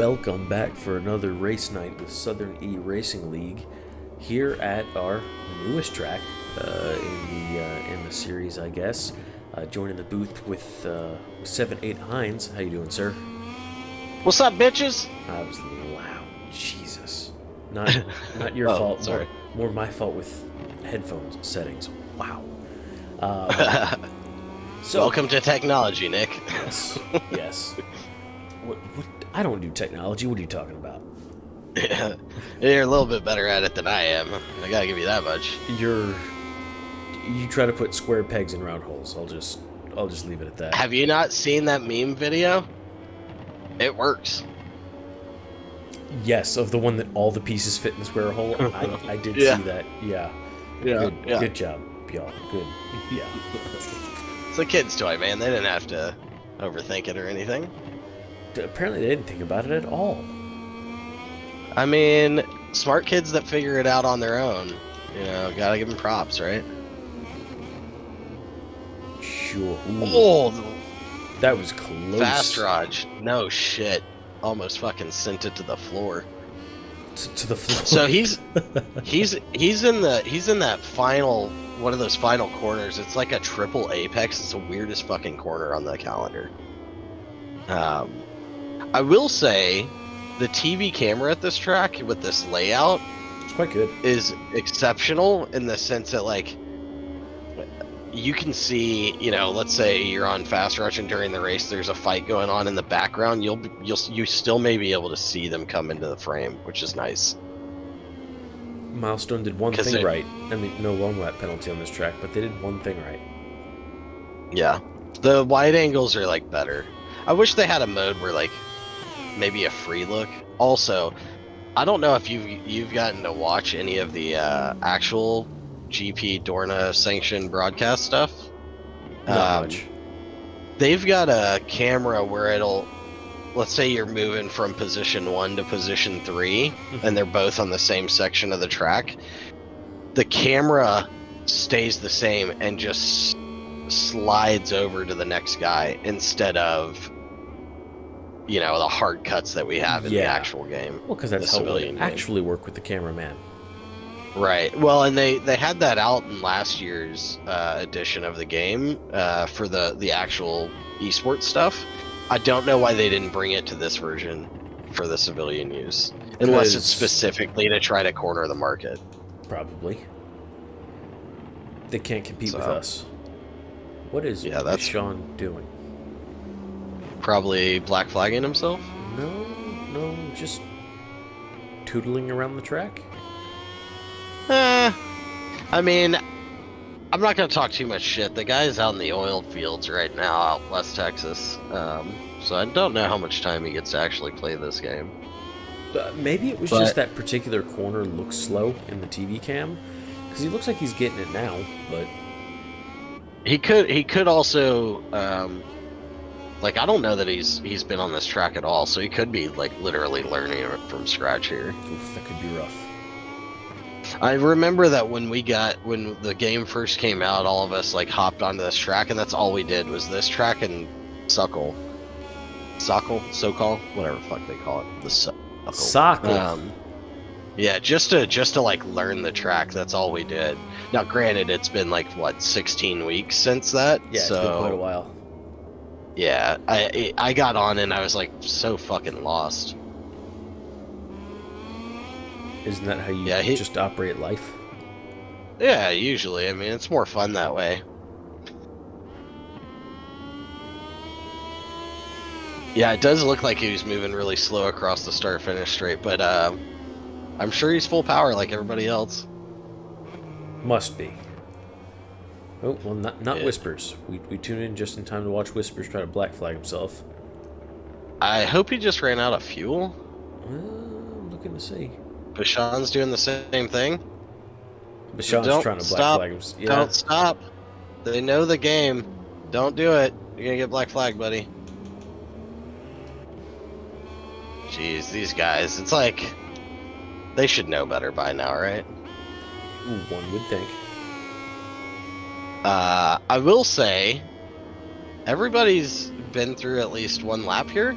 Welcome back for another race night with Southern E Racing League here at our newest track in the series, I guess. Joining the booth with 7-8 Hines. How you doing, sir? What's up, bitches? I was loud. Jesus. Not your fault. Sorry. More my fault with headphones settings. Wow. So Welcome to technology, Nick. Yes. What? I don't do technology. What are you talking about? Yeah, you're a little bit better at it than I am. I gotta give you that much. You try to put square pegs in round holes. I'll just leave it at that. Have you not seen that meme video? It works. Yes, of the one that all the pieces fit in the square hole. I did Yeah. see that. Yeah. Good job, y'all. Good. Yeah. It's a kid's toy, man. They didn't have to overthink it or anything. Apparently they didn't think about it at all. I mean, smart kids that figure it out on their own. You know, gotta give them props, right? Sure. Ooh, Oh, that was close. fast Raj. No shit. Almost fucking sent it to the floor. To the floor. So he's in that final one of those final corners. It's like a triple apex. It's the weirdest fucking corner on the calendar. I will say the TV camera at this track with this layout It's quite good. is exceptional in the sense that, like, you can see, you know, let's say you're on fast rush and during the race there's a fight going on in the background, you still may be able to see them come into the frame, which is nice. Milestone did one thing right. I mean, no long lap penalty on this track, but they did one thing right. Yeah, the wide angles are like better. I wish they had a mode where, like, maybe a free look. Also, I don't know if you've gotten to watch any of the actual GP Dorna sanctioned broadcast stuff. Not much. They've got a camera where it'll, let's say you're moving from position 1 to position 3, and they're both on the same section of the track. The camera stays the same and just slides over to the next guy instead of, you know, the hard cuts that we have in the actual game. Well, because that's how we actually work with the cameraman. Right. Well, and they had that out in last year's edition of the game for the actual esports stuff. I don't know why they didn't bring it to this version for the civilian use, unless it's specifically to try to corner the market. Probably. They can't compete with us. What is Sean doing? Probably black flagging himself? No, just tootling around the track. I mean, I'm not going to talk too much shit. The guy's out in the oil fields right now out West Texas. So I don't know how much time he gets to actually play this game. Maybe it was just that particular corner looks slow in the TV cam. Because he looks like he's getting it now, but... He could also... like, I don't know that he's been on this track at all, so he could be, like, literally learning it from scratch here. Oof, that could be rough. I remember that when the game first came out, all of us, like, hopped onto this track, and that's all we did was this track and Sokol, whatever the fuck they call it, the Sokol. Yeah, just to like learn the track. That's all we did. Now, granted, it's been like what 16 weeks since that. Yeah, so, it's been quite a while. Yeah, I got on and I was like so fucking lost. Isn't that how you just operate life? Yeah, usually. I mean, it's more fun that way. Yeah, it does look like he was moving really slow across the start-finish straight, but I'm sure he's full power like everybody else. Must be. Oh, well, not Whispers. We tuned in just in time to watch Whispers try to black flag himself. I hope he just ran out of fuel. I'm looking to see. Bashan's doing the same thing. Bashan's trying to black flag himself. Yeah. Don't stop. They know the game. Don't do it. You're gonna get black flag, buddy. Jeez, these guys. It's like they should know better by now, right? One would think. I will say, everybody's been through at least one lap here.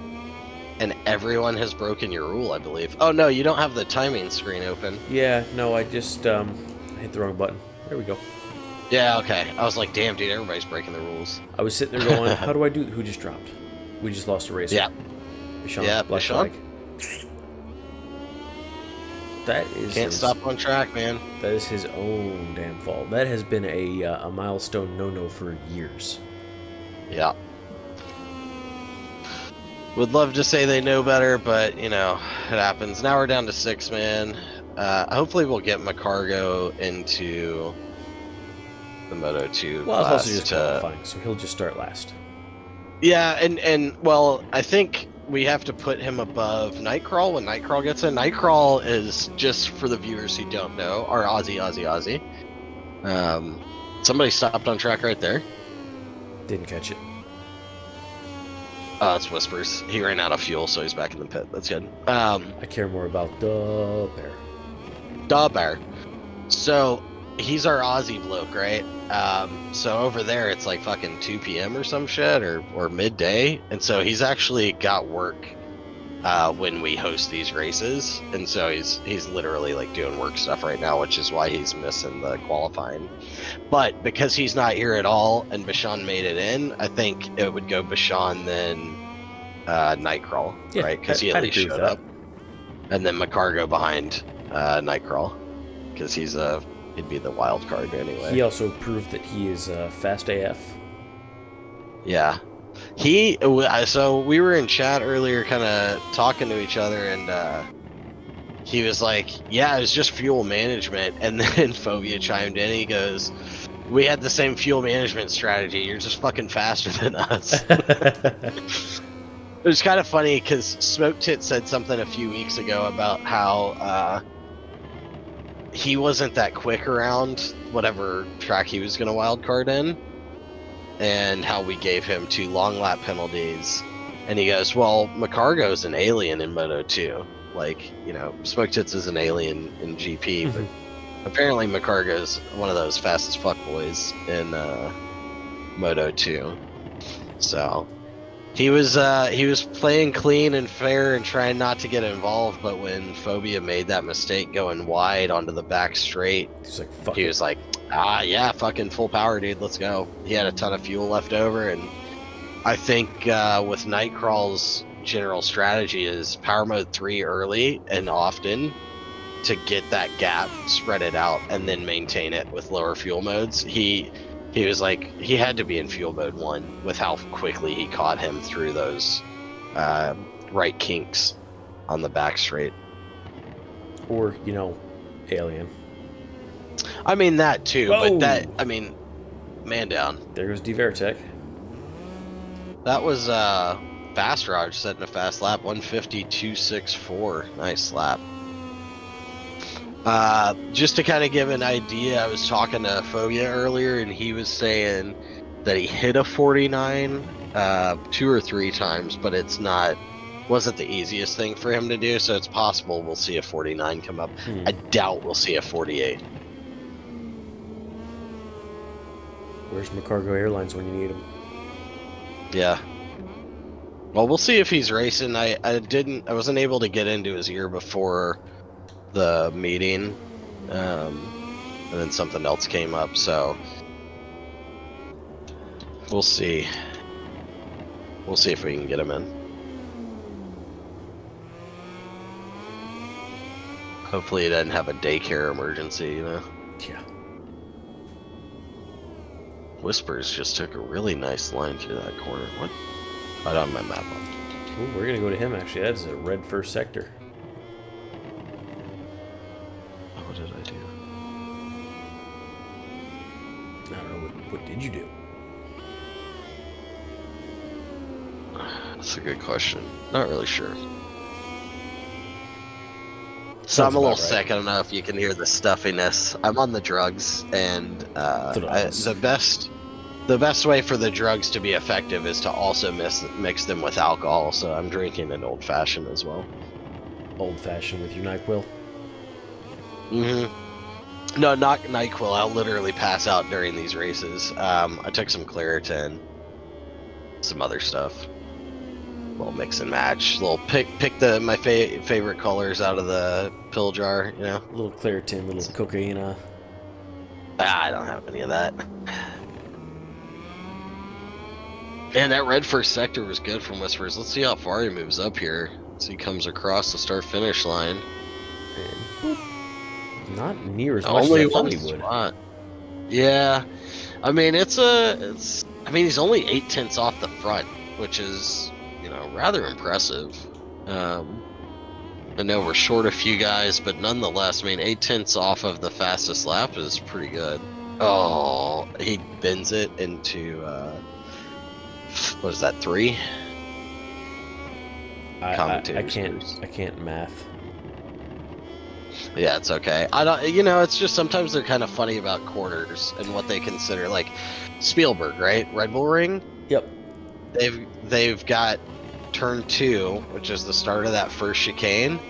and everyone has broken your rule, I believe. Oh no, you don't have the timing screen open. Yeah, no, I just I hit the wrong button. There we go. Yeah, okay. I was like, damn, dude, everybody's breaking the rules. I was sitting there going, how do I do? Who just dropped? We just lost a racer. Yeah. Bichon, Yeah, black Bichon. flag. That is Can't stop on track, man. That is his own damn fault. That has been a milestone no-no for years. Yeah. Would love to say they know better, but, you know, it happens. Now we're down to 6, man. Hopefully we'll get McCargo into the Moto2 well, class. It's also just qualifying, so he'll just start last. Yeah, and well, I think we have to put him above Nightcrawl when Nightcrawl gets in. Nightcrawl is, just for the viewers who don't know, our Aussie. Somebody stopped on track right there. Didn't catch it. It's Whispers. He ran out of fuel, so he's back in the pit. That's good. I care more about the bear. Da Bear. So he's our Aussie bloke, right? So over there it's like fucking 2 p.m. or some shit, or midday, and so he's actually got work when we host these races, and so he's literally like doing work stuff right now, which is why he's missing the qualifying. But because he's not here at all and Bichon made it in, I think it would go Bichon then Nightcrawl, Yeah, right? Because he at least showed up, and then McCargo behind Nightcrawl, because he'd be the wild card anyway. He also proved that he is fast AF. Yeah. So we were in chat earlier kind of talking to each other, and he was like, yeah, it was just fuel management. And then Phobia chimed in. He goes, we had the same fuel management strategy. You're just fucking faster than us. It was kind of funny because Smoke Tit said something a few weeks ago about how he wasn't that quick around whatever track he was going to wildcard in, and how we gave him 2 long lap penalties. And he goes, well, McCargo's an alien in Moto2. Like, you know, Smoke Tits is an alien in GP, but apparently McCargo's one of those fastest fuck boys in Moto2. So he was playing clean and fair and trying not to get involved, but when Phobia made that mistake going wide onto the back straight, he was like, yeah, fucking full power, dude, let's go. He had a ton of fuel left over, and I think with Nightcrawl's general strategy is power mode 3 early and often to get that gap, spread it out, and then maintain it with lower fuel modes. He was like, he had to be in fuel mode 1 with how quickly he caught him through those right kinks on the back straight. Or, you know, alien. I mean, that too, Whoa. but that, I mean, man down. There goes Divertech. That was Fast Raj setting a fast lap, 150.264. Nice lap. Just to kind of give an idea, I was talking to Phobia earlier, and he was saying that he hit a 49 2 or 3 times, but wasn't the easiest thing for him to do, so it's possible we'll see a 49 come up. I doubt we'll see a 48. Where's McCargo Airlines when you need him? Yeah. Well, we'll see if he's racing. I wasn't able to get into his ear before the meeting, and then something else came up, so we'll see. We'll see if we can get him in. Hopefully he doesn't have a daycare emergency, you know? Yeah. Whispers just took a really nice line through that corner. What? I don't have my map on. Ooh, we're gonna go to him, actually. That's a red first sector. What did I do? I don't know. What did you do? That's a good question. Not really sure. So Sounds I'm a little about right. sick. I don't know if you can hear the stuffiness. I'm on the drugs, and the best way for the drugs to be effective is to also mix them with alcohol. So I'm drinking an old fashioned as well. Old fashioned with your NyQuil? Mm-hmm. No, not NyQuil. I'll literally pass out during these races. I took some Claritin, some other stuff. little mix and match. Little pick my favorite colors out of the pill jar. You know, A little Claritin, little cocaine. I don't have any of that. And that red first sector was good from Whispers. Let's see how far he moves up here. So he comes across the start-finish line. And not near as much as I thought he would. Spot. Yeah, I mean he's only 0.8 off the front, which is rather impressive. I know we're short a few guys, but nonetheless, I mean 0.8 off of the fastest lap is pretty good. Oh, he bends it into what is that, 3? I can't math. Yeah, it's okay. I don't. It's just sometimes they're kind of funny about corners and what they consider. Like Spielberg, right? Red Bull Ring. Yep. They've got turn 2, which is the start of that first chicane,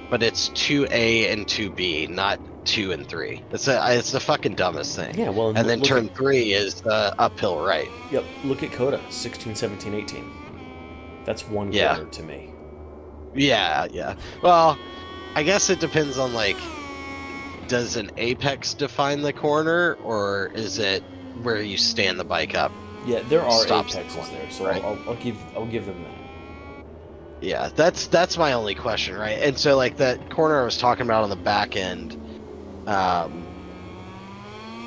but it's 2A and 2B, not 2 and 3. It's the fucking dumbest thing. Yeah. Well, and then turn 3 is the uphill right. Yep. Look at Coda, 16, 17, 18. That's one corner to me. Yeah. Well, I guess it depends on, like, does an apex define the corner, or is it where you stand the bike up? Yeah, there are Stops apexes the there, so right? I'll give them that. Yeah, that's my only question, right? And so, like, that corner I was talking about on the back end,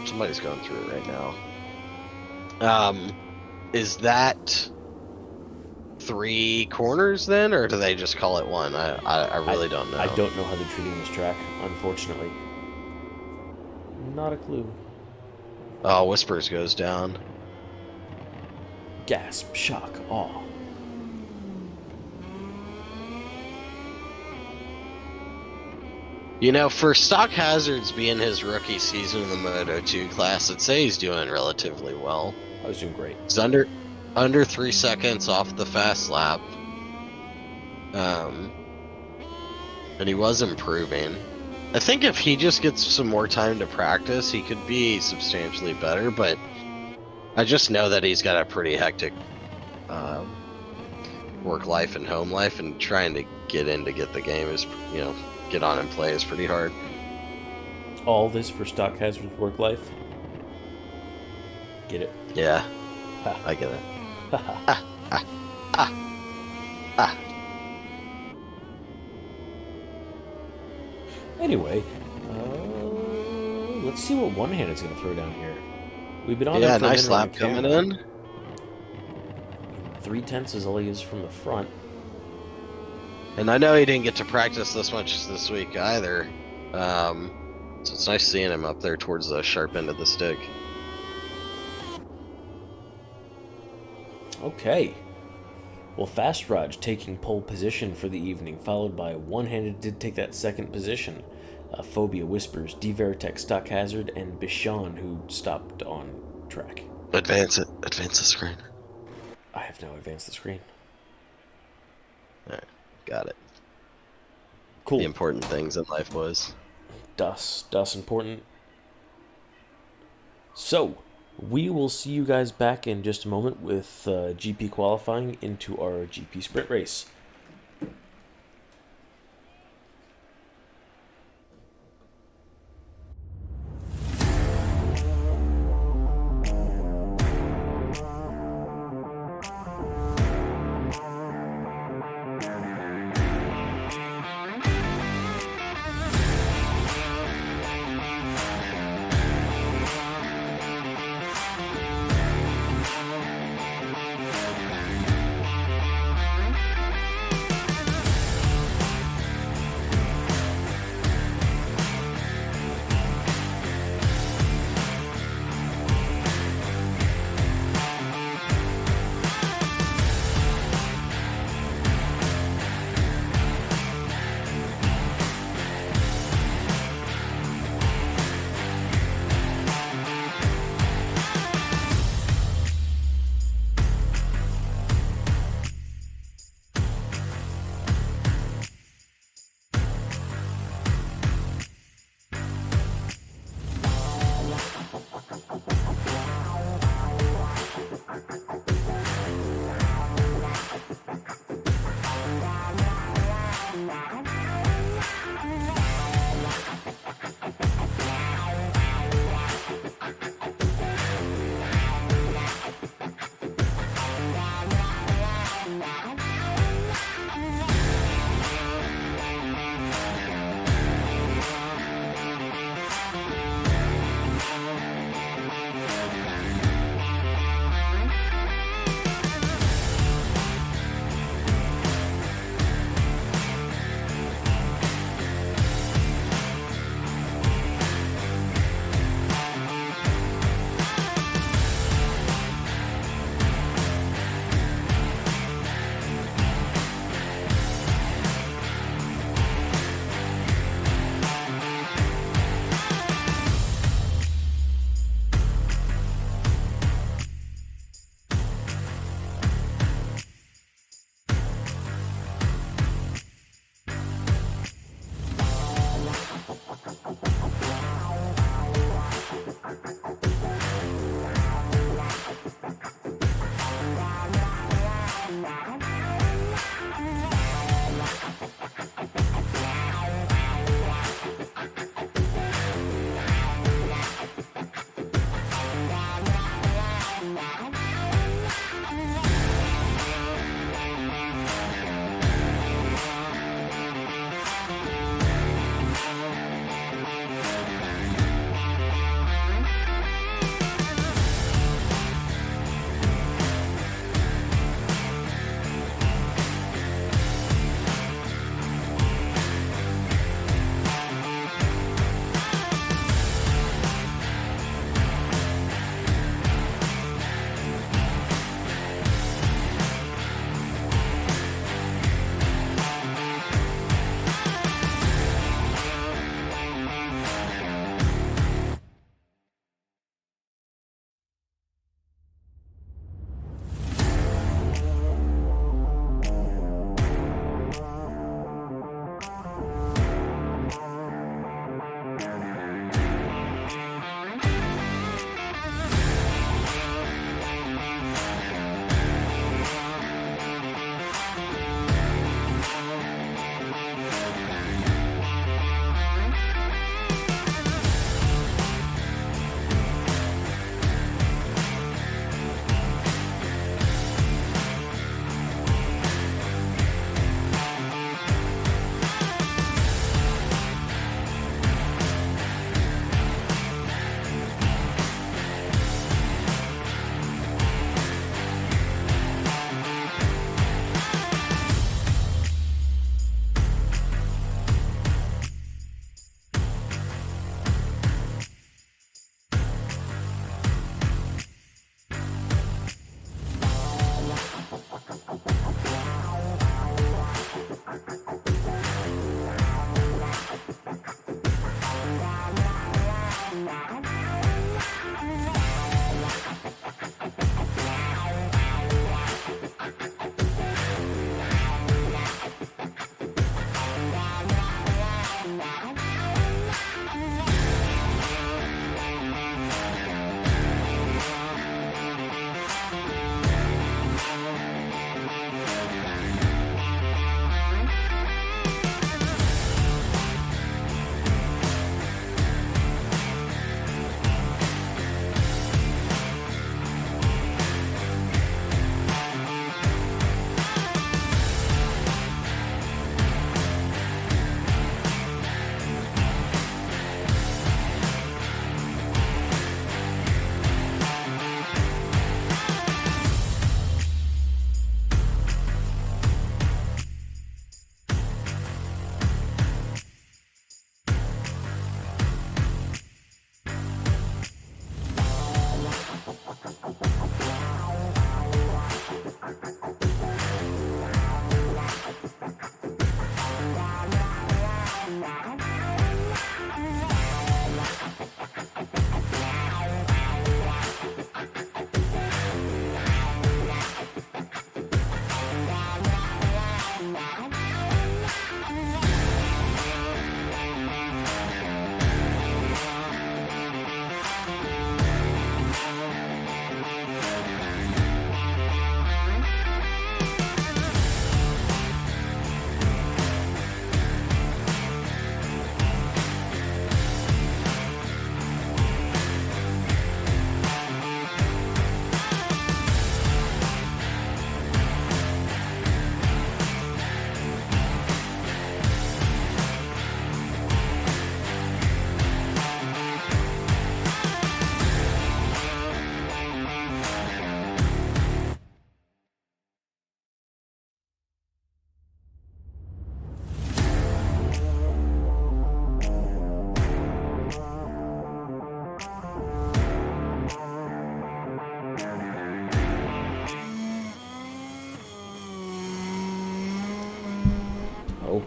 somebody's going through it right now. Is that 3 corners then, or do they just call it 1? I really don't know. I don't know how they're treating this track, unfortunately. Not a clue. Oh, Whispers goes down. Gasp, shock, awe. For Stock Hazards being his rookie season in the Moto2 class, I'd say he's doing relatively well. I was doing great. He's under 3 seconds off the fast lap. And he was improving. I think if he just gets some more time to practice, he could be substantially better, but I just know that he's got a pretty hectic work life and home life, and trying to get the game is, get on and play is pretty hard. All this for Stock Hazard's work life? Get it? Yeah, Ha. I get it. Anyway, let's see what one-handed's going to throw down here. We've been on Yeah, him for a nice minute on lap the coming camera. in. 3/10 is all he is from the front. And I know he didn't get to practice this much this week either. So it's nice seeing him up there towards the sharp end of the stick. Okay. Well, Fast Raj taking pole position for the evening, followed by One-Handed did take that second position. Phobia, Whispers, D Veritech, Stock Hazard, and Bishan, who stopped on track. Advance it. Advance the screen. I have now advanced the screen. Alright, got it. Cool. The important things in life, boys. Das important. So, we will see you guys back in just a moment with GP qualifying into our GP sprint race.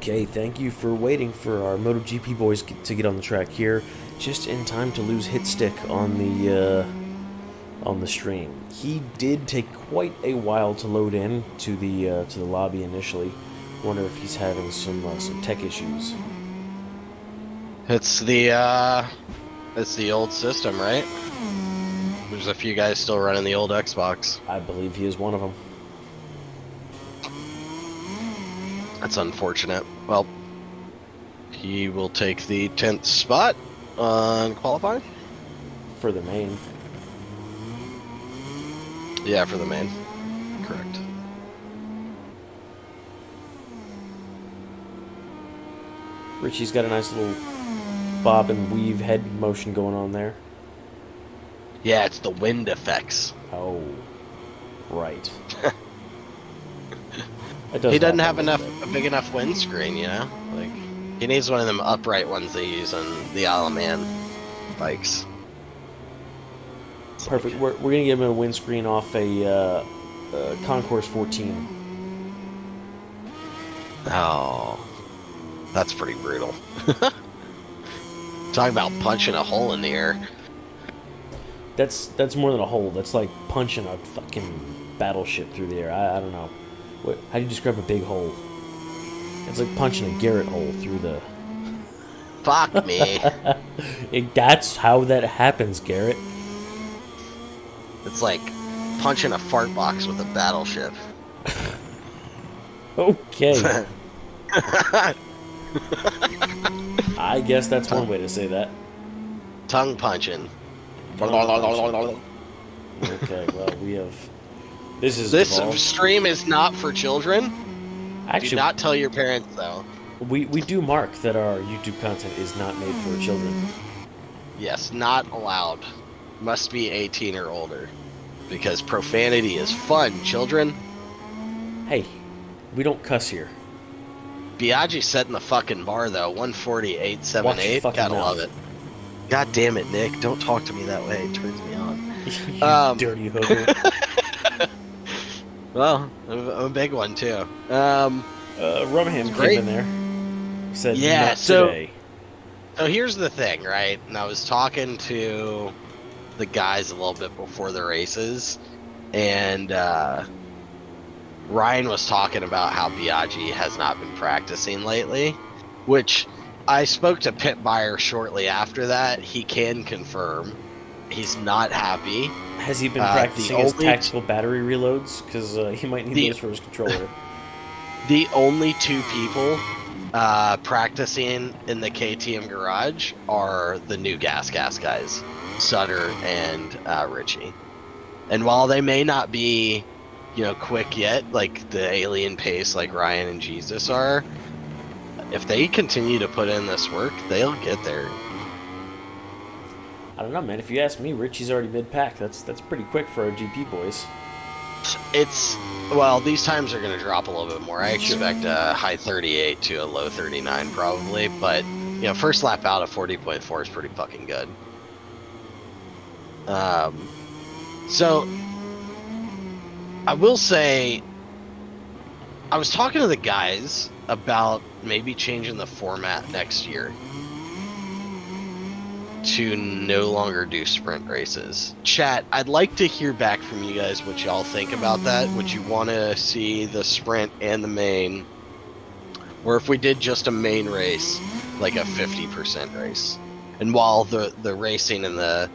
Okay, thank you for waiting for our MotoGP boys to get on the track here, just in time to lose hit stick on the stream. He did take quite a while to load in to the lobby initially. Wonder if he's having some tech issues. It's the old system, right? There's a few guys still running the old Xbox. I believe he is one of them. That's unfortunate. Well, he will take the 10th spot on qualifying. For the main. Yeah, for the main. Correct. Richie's got a nice little bob and weave head motion going on there. Yeah, it's the wind effects. Oh, right. He doesn't have a big enough windscreen, you know? Like, he needs one of them upright ones they use on the Isle of Man bikes. Perfect. We're going to give him a windscreen off a Concourse 14. Oh, that's pretty brutal. Talking about punching a hole in the air. That's more than a hole. That's like punching a fucking battleship through the air. I don't know. How do you describe a big hole? It's like punching a Garrett hole through the... Fuck me. That's how that happens, Garrett. It's like punching a fart box with a battleship. Okay. I guess that's one way to say that. Tongue punching. Okay, well, we have... This stream is not for children. Actually, do not tell your parents, though. We do mark that our YouTube content is not made for children. Yes, not allowed. Must be 18 or older. Because profanity is fun, children. Hey, we don't cuss here. Biaggi setting the fucking bar, though. 148.78. Gotta love it. God damn it, Nick. Don't talk to me that way. It turns me on. You dirty hooker. Well, I'm a big one, too. Rumham came in there. Said, yeah, not today. So here's the thing, right? And I was talking to the guys a little bit before the races, and Ryan was talking about how Biaggi has not been practicing lately, which I spoke to Pit Buyer shortly after that. He can confirm he's not happy. Has he been practicing his tactical battery reloads? Because he might need those for his controller. The only two people practicing in the KTM garage are the new gas guys, Sutter and Richie. And while they may not be, quick yet, like the alien pace like Ryan and Jesus are, if they continue to put in this work, they'll get there. I don't know, man. If you ask me, Richie's already mid-pack. That's pretty quick for our GP boys. Well, these times are going to drop a little bit more. I expect a high 38 to a low 39 probably, but first lap out of 40.4 is pretty fucking good. So I will say, I was talking to the guys about maybe changing the format next year to no longer do sprint races. Chat, I'd like to hear back from you guys what y'all think about that. Would you want to see the sprint and the main, or if we did just a main race, like a 50% race? And while the racing and the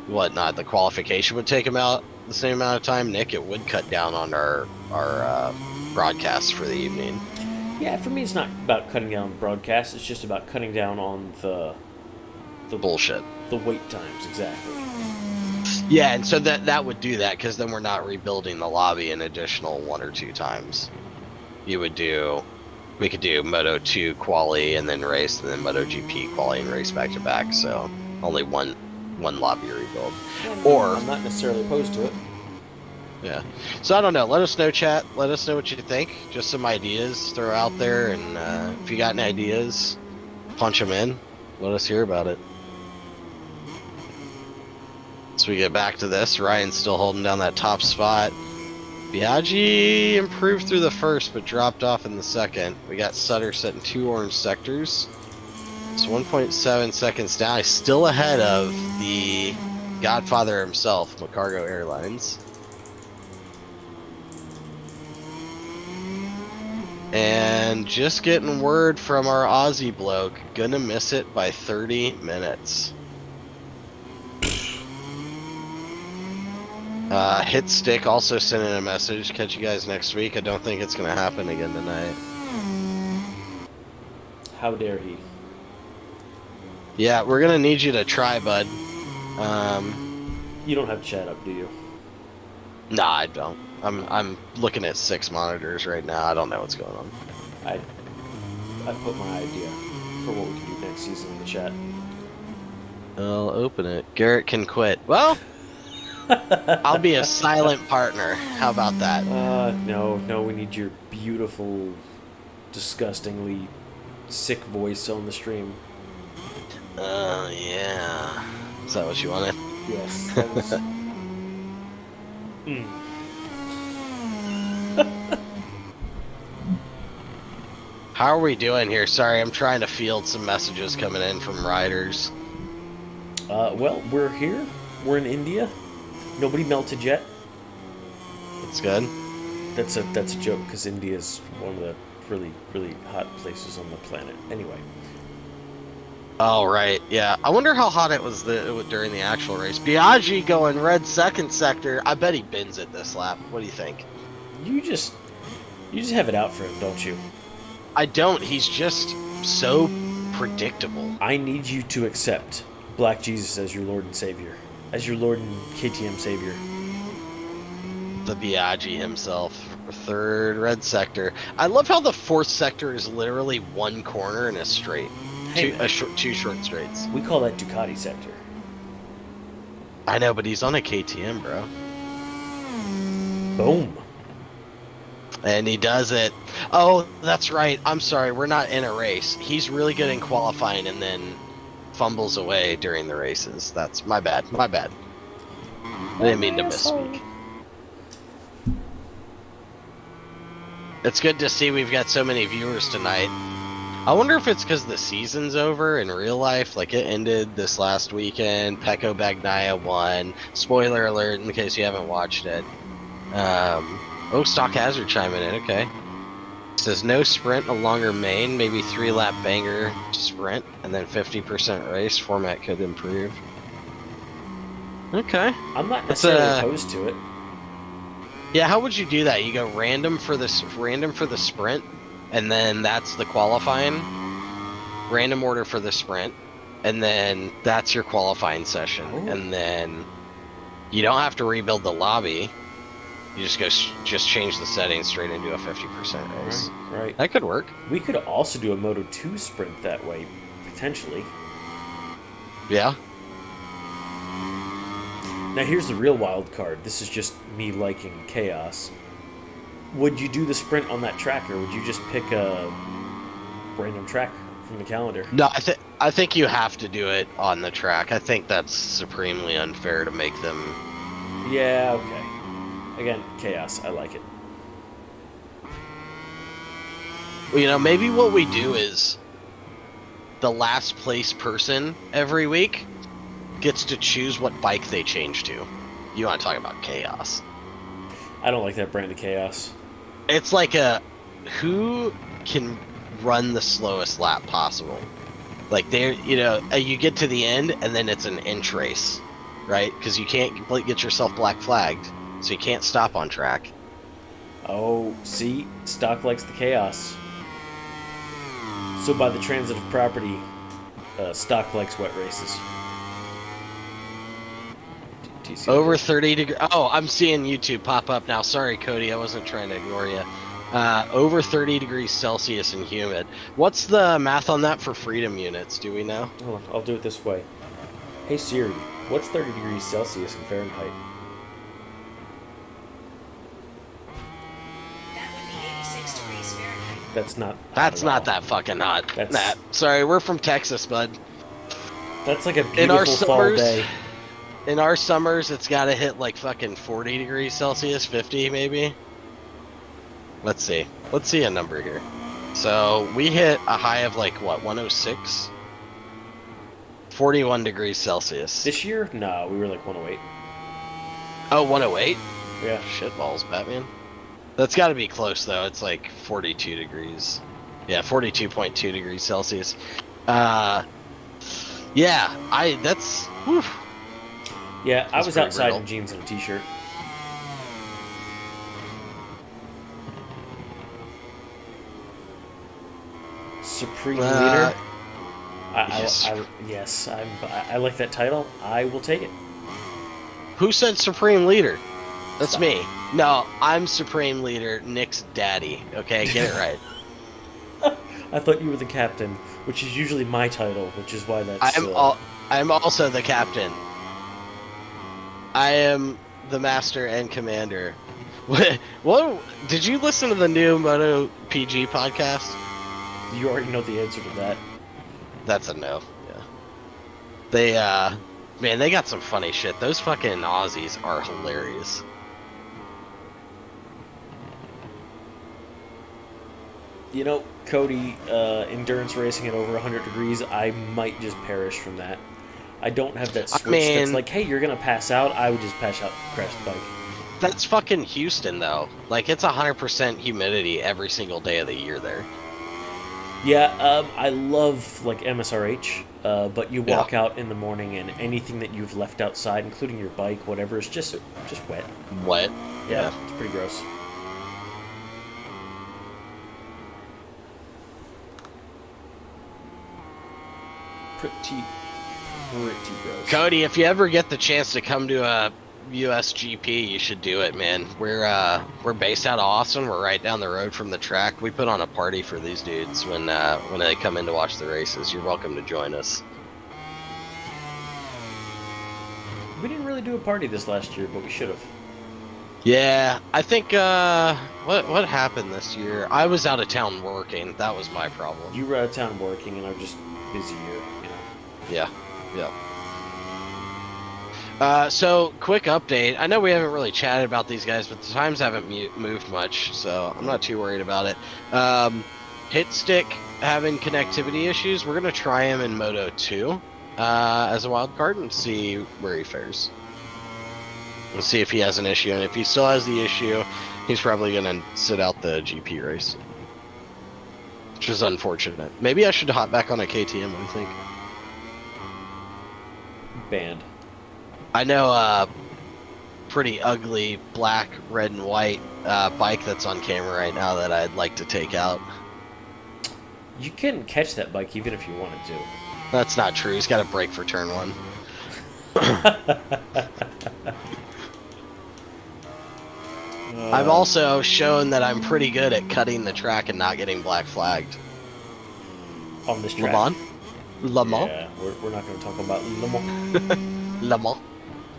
whatnot, the qualification would take about the same amount of time, Nick, it would cut down on our broadcasts for the evening. Yeah, for me it's not about cutting down on broadcasts, it's just about cutting down on the bullshit. The wait times, exactly. Yeah, and so that would do that, because then we're not rebuilding the lobby an additional 1 or 2 times. We could do Moto 2 quali and then race, and then MotoGP quali and race back to back, so only one lobby rebuild. Or I'm not necessarily opposed to it. Yeah. So I don't know. Let us know, chat. Let us know what you think. Just some ideas throw out there, and if you got any ideas, punch them in. Let us hear about it. So we get back to this. Ryan's still holding down that top spot. Biaggi improved through the first, but dropped off in the second. We got Sutter setting 2 orange sectors. It's 1.7 seconds down. He's still ahead of the Godfather himself, Macargo Airlines. And just getting word from our Aussie bloke, gonna miss it by 30 minutes. Hit Stick also sent in a message. Catch you guys next week. I don't think it's gonna happen again tonight. How dare he? Yeah, we're gonna need you to try, bud. You don't have chat up, do you? Nah, I don't. I'm looking at 6 monitors right now. I don't know what's going on. I put my idea for what we can do next season in the chat. I'll open it. Garrett can quit. Well, I'll be a silent partner. How about that? No, we need your beautiful, disgustingly sick voice on the stream. Yeah. Is that what you wanted? Yes. That was... How are we doing here? Sorry, I'm trying to field some messages coming in from riders. Well, we're here. We're in India. Nobody melted yet. That's good. That's a joke because India is one of the really, really hot places on the planet. Anyway. Oh, right. Yeah. I wonder how hot it was during the actual race. Biaggi going red second sector. I bet he bins it this lap. What do you think? You just have it out for him, don't you? I don't. He's just so predictable. I need you to accept Black Jesus as your Lord and Savior. As your Lord and KTM Savior. The Biaggi himself. Third red sector. I love how the fourth sector is literally one corner in a straight. Hey, Two short straights. we call that Ducati sector. I know, but he's on a KTM, bro. Boom. And he does it. Oh, that's right. I'm sorry. We're not in a race. He's really good in qualifying and then fumbles away during the races. That's my bad. My bad. I didn't mean to misspeak. It's good to see we've got so many viewers tonight. I wonder if it's because the season's over in real life. Like, it ended this last weekend. Pecco Bagnaia won. Spoiler alert in case you haven't watched it. Oh, Stock Hazard chiming in. Okay. It says no sprint, a longer main, maybe 3-lap banger sprint, and then 50% race. Format could improve. Okay. I'm not necessarily opposed to it. Yeah, how would you do that? You go random for the sprint, and then that's the qualifying. Random order for the sprint, and then that's your qualifying session. Ooh. And then you don't have to rebuild the lobby. You just change the settings straight into a 50% race. Right. That could work. We could also do a Moto2 sprint that way, potentially. Yeah. Now here's the real wild card. This is just me liking chaos. Would you do the sprint on that track, or would you just pick a random track from the calendar? No, I think you have to do it on the track. I think that's supremely unfair to make them. Yeah, okay. Again, chaos. I like it. Well, you know, maybe what we do is the last place person every week gets to choose what bike they change to. You want to talk about chaos? I don't like that brand of chaos. It's like who can run the slowest lap possible? Like, you get to the end and then it's an inch race, right? Because you can't get yourself black flagged, so you can't stop on track. Oh, see? Stock likes the chaos. So by the transitive property, Stock likes wet races. Do you see Over that? 30 degrees. Oh, I'm seeing YouTube pop up now. Sorry, Cody. I wasn't trying to ignore you. Over 30 degrees Celsius and humid. What's the math on that for freedom units? Do we know? Hold on, I'll do it this way. Hey Siri, what's 30 degrees Celsius in Fahrenheit? That would be 86 degrees Fahrenheit. That's not. That's not that fucking hot. That's- Sorry, we're from Texas, bud. That's like a In our beautiful fall summers, day. in our summers, it's got to hit like fucking 40 degrees Celsius, 50 maybe. Let's see. Let's see a number here. So we hit a high of like what, 106? 41 degrees Celsius. This year? No, we were like 108. Oh, 108? Yeah. Shitballs, Batman. That's got to be close though. It's like 42 degrees. Yeah, 42.2 degrees Celsius. Yeah, that's. Whew. Yeah, I That's was pretty outside brutal. in jeans and a t-shirt. Supreme Leader. Yes. I like that title. I will take it. Who said Supreme Leader? That's Stop. me. No, I'm Supreme Leader, Nick's daddy. Okay, get it right. I thought you were the captain, which is usually my title, which is why that's. I'm also the captain. I am the master and commander. What? Did you listen to the new MotoPG podcast? You already know the answer to that. That's a no. Yeah. They man, they got some funny shit. Those fucking Aussies are hilarious. You know, Cody, endurance racing at over 100 degrees, I might just perish from that. I don't have that switch that's like, hey, you're gonna pass out. I would just pass out, crash the bike. That's fucking Houston though. Like it's 100% humidity every single day of the year there. Yeah, I love like MSRH, but you walk out in the morning and anything that you've left outside, including your bike, whatever, is just wet. Wet. Yeah, it's pretty gross. Pretty gross. Cody, if you ever get the chance to come to a USGP, you should do it, man. We're based out of Austin. We're right down the road from the track. We put on a party for these dudes when they come in to watch the races. You're welcome to join us. We didn't really do a party this last year, but we should have. Yeah, I think what happened this year? I was out of town working. That was my problem. You were out of town working, and I'm just busier, you know. Yeah. So, quick update. I know we haven't really chatted about these guys, but the times haven't moved much, so I'm not too worried about it. Hit Stick having connectivity issues. We're going to try him in Moto 2 as a wild card and see where he fares. We'll see if he has an issue, and if he still has the issue, he's probably going to sit out the GP race. Which is unfortunate. Maybe I should hop back on a KTM, I think. Banned. I know a pretty ugly black, red, and white bike that's on camera right now that I'd like to take out. You can catch that bike even if you wanted to. That's not true. He's got a brake for turn 1. I've also shown that I'm pretty good at cutting the track and not getting black flagged. On this track. Le Mans? Yeah, we're not going to talk about Le Mans. Le Mans.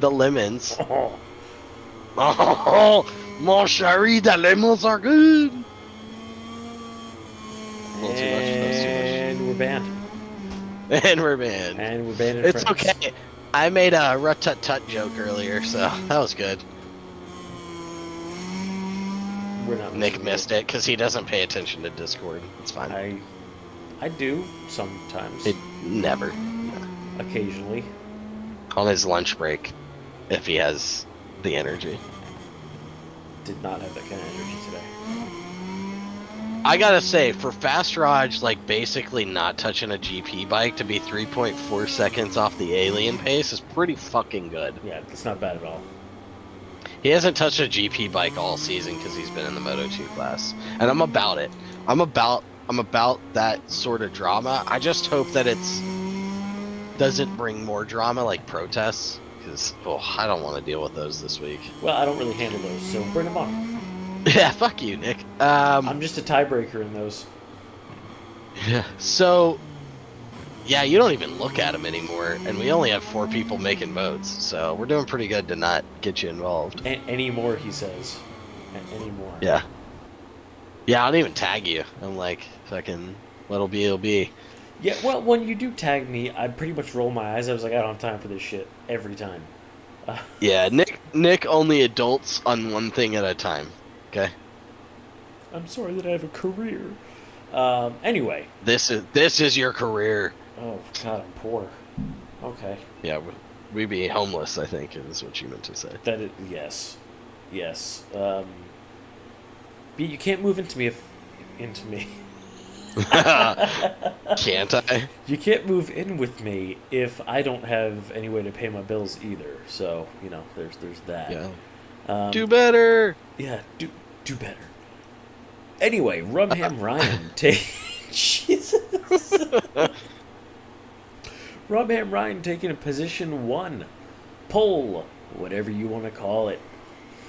The lemons. Oh. Oh, mon chéri, the lemons are good. A little too much. And we're banned. And we're banned. And we're banned in It's France. okay. I made a rut-tut-tut joke earlier, so that was good. We're not Nick listening missed to it because he doesn't pay attention to Discord. It's fine. I do sometimes. Never. Occasionally. On his lunch break, if he has the energy. Did not have that kind of energy today. I gotta say, for Fast Raj, like basically not touching a GP bike to be 3.4 seconds off the alien pace is pretty fucking good. Yeah, it's not bad at all. He hasn't touched a GP bike all season because he's been in the Moto2 class, and I'm about it. I'm about that sort of drama. I just hope that it's doesn't bring more drama like protests, because I don't want to deal with those this week. Well, I don't really handle those, so bring them on. Yeah, fuck you, Nick. I'm just a tiebreaker in those. Yeah. So, yeah, you don't even look at them anymore, and we only have 4 people making votes, so we're doing pretty good to not get you involved. Anymore, he says. Anymore. Yeah. Yeah, I don't even tag you. I'm like, fucking, what'll be, it'll be. Yeah, well, when you do tag me, I pretty much roll my eyes. I was like, I don't have time for this shit every time. Yeah, Nick only adults on one thing at a time. Okay. I'm sorry that I have a career. Anyway. This is your career. Oh God, I'm poor. Okay. Yeah, we be homeless, I think, is what you meant to say. That is, yes, yes. But you can't move into me. Can't I? You can't move in with me if I don't have any way to pay my bills either. So there's that. Yeah. Do better. Yeah, do better. Anyway, Rumham Ryan Jesus. Rumham Ryan taking a position 1 pole, whatever you want to call it,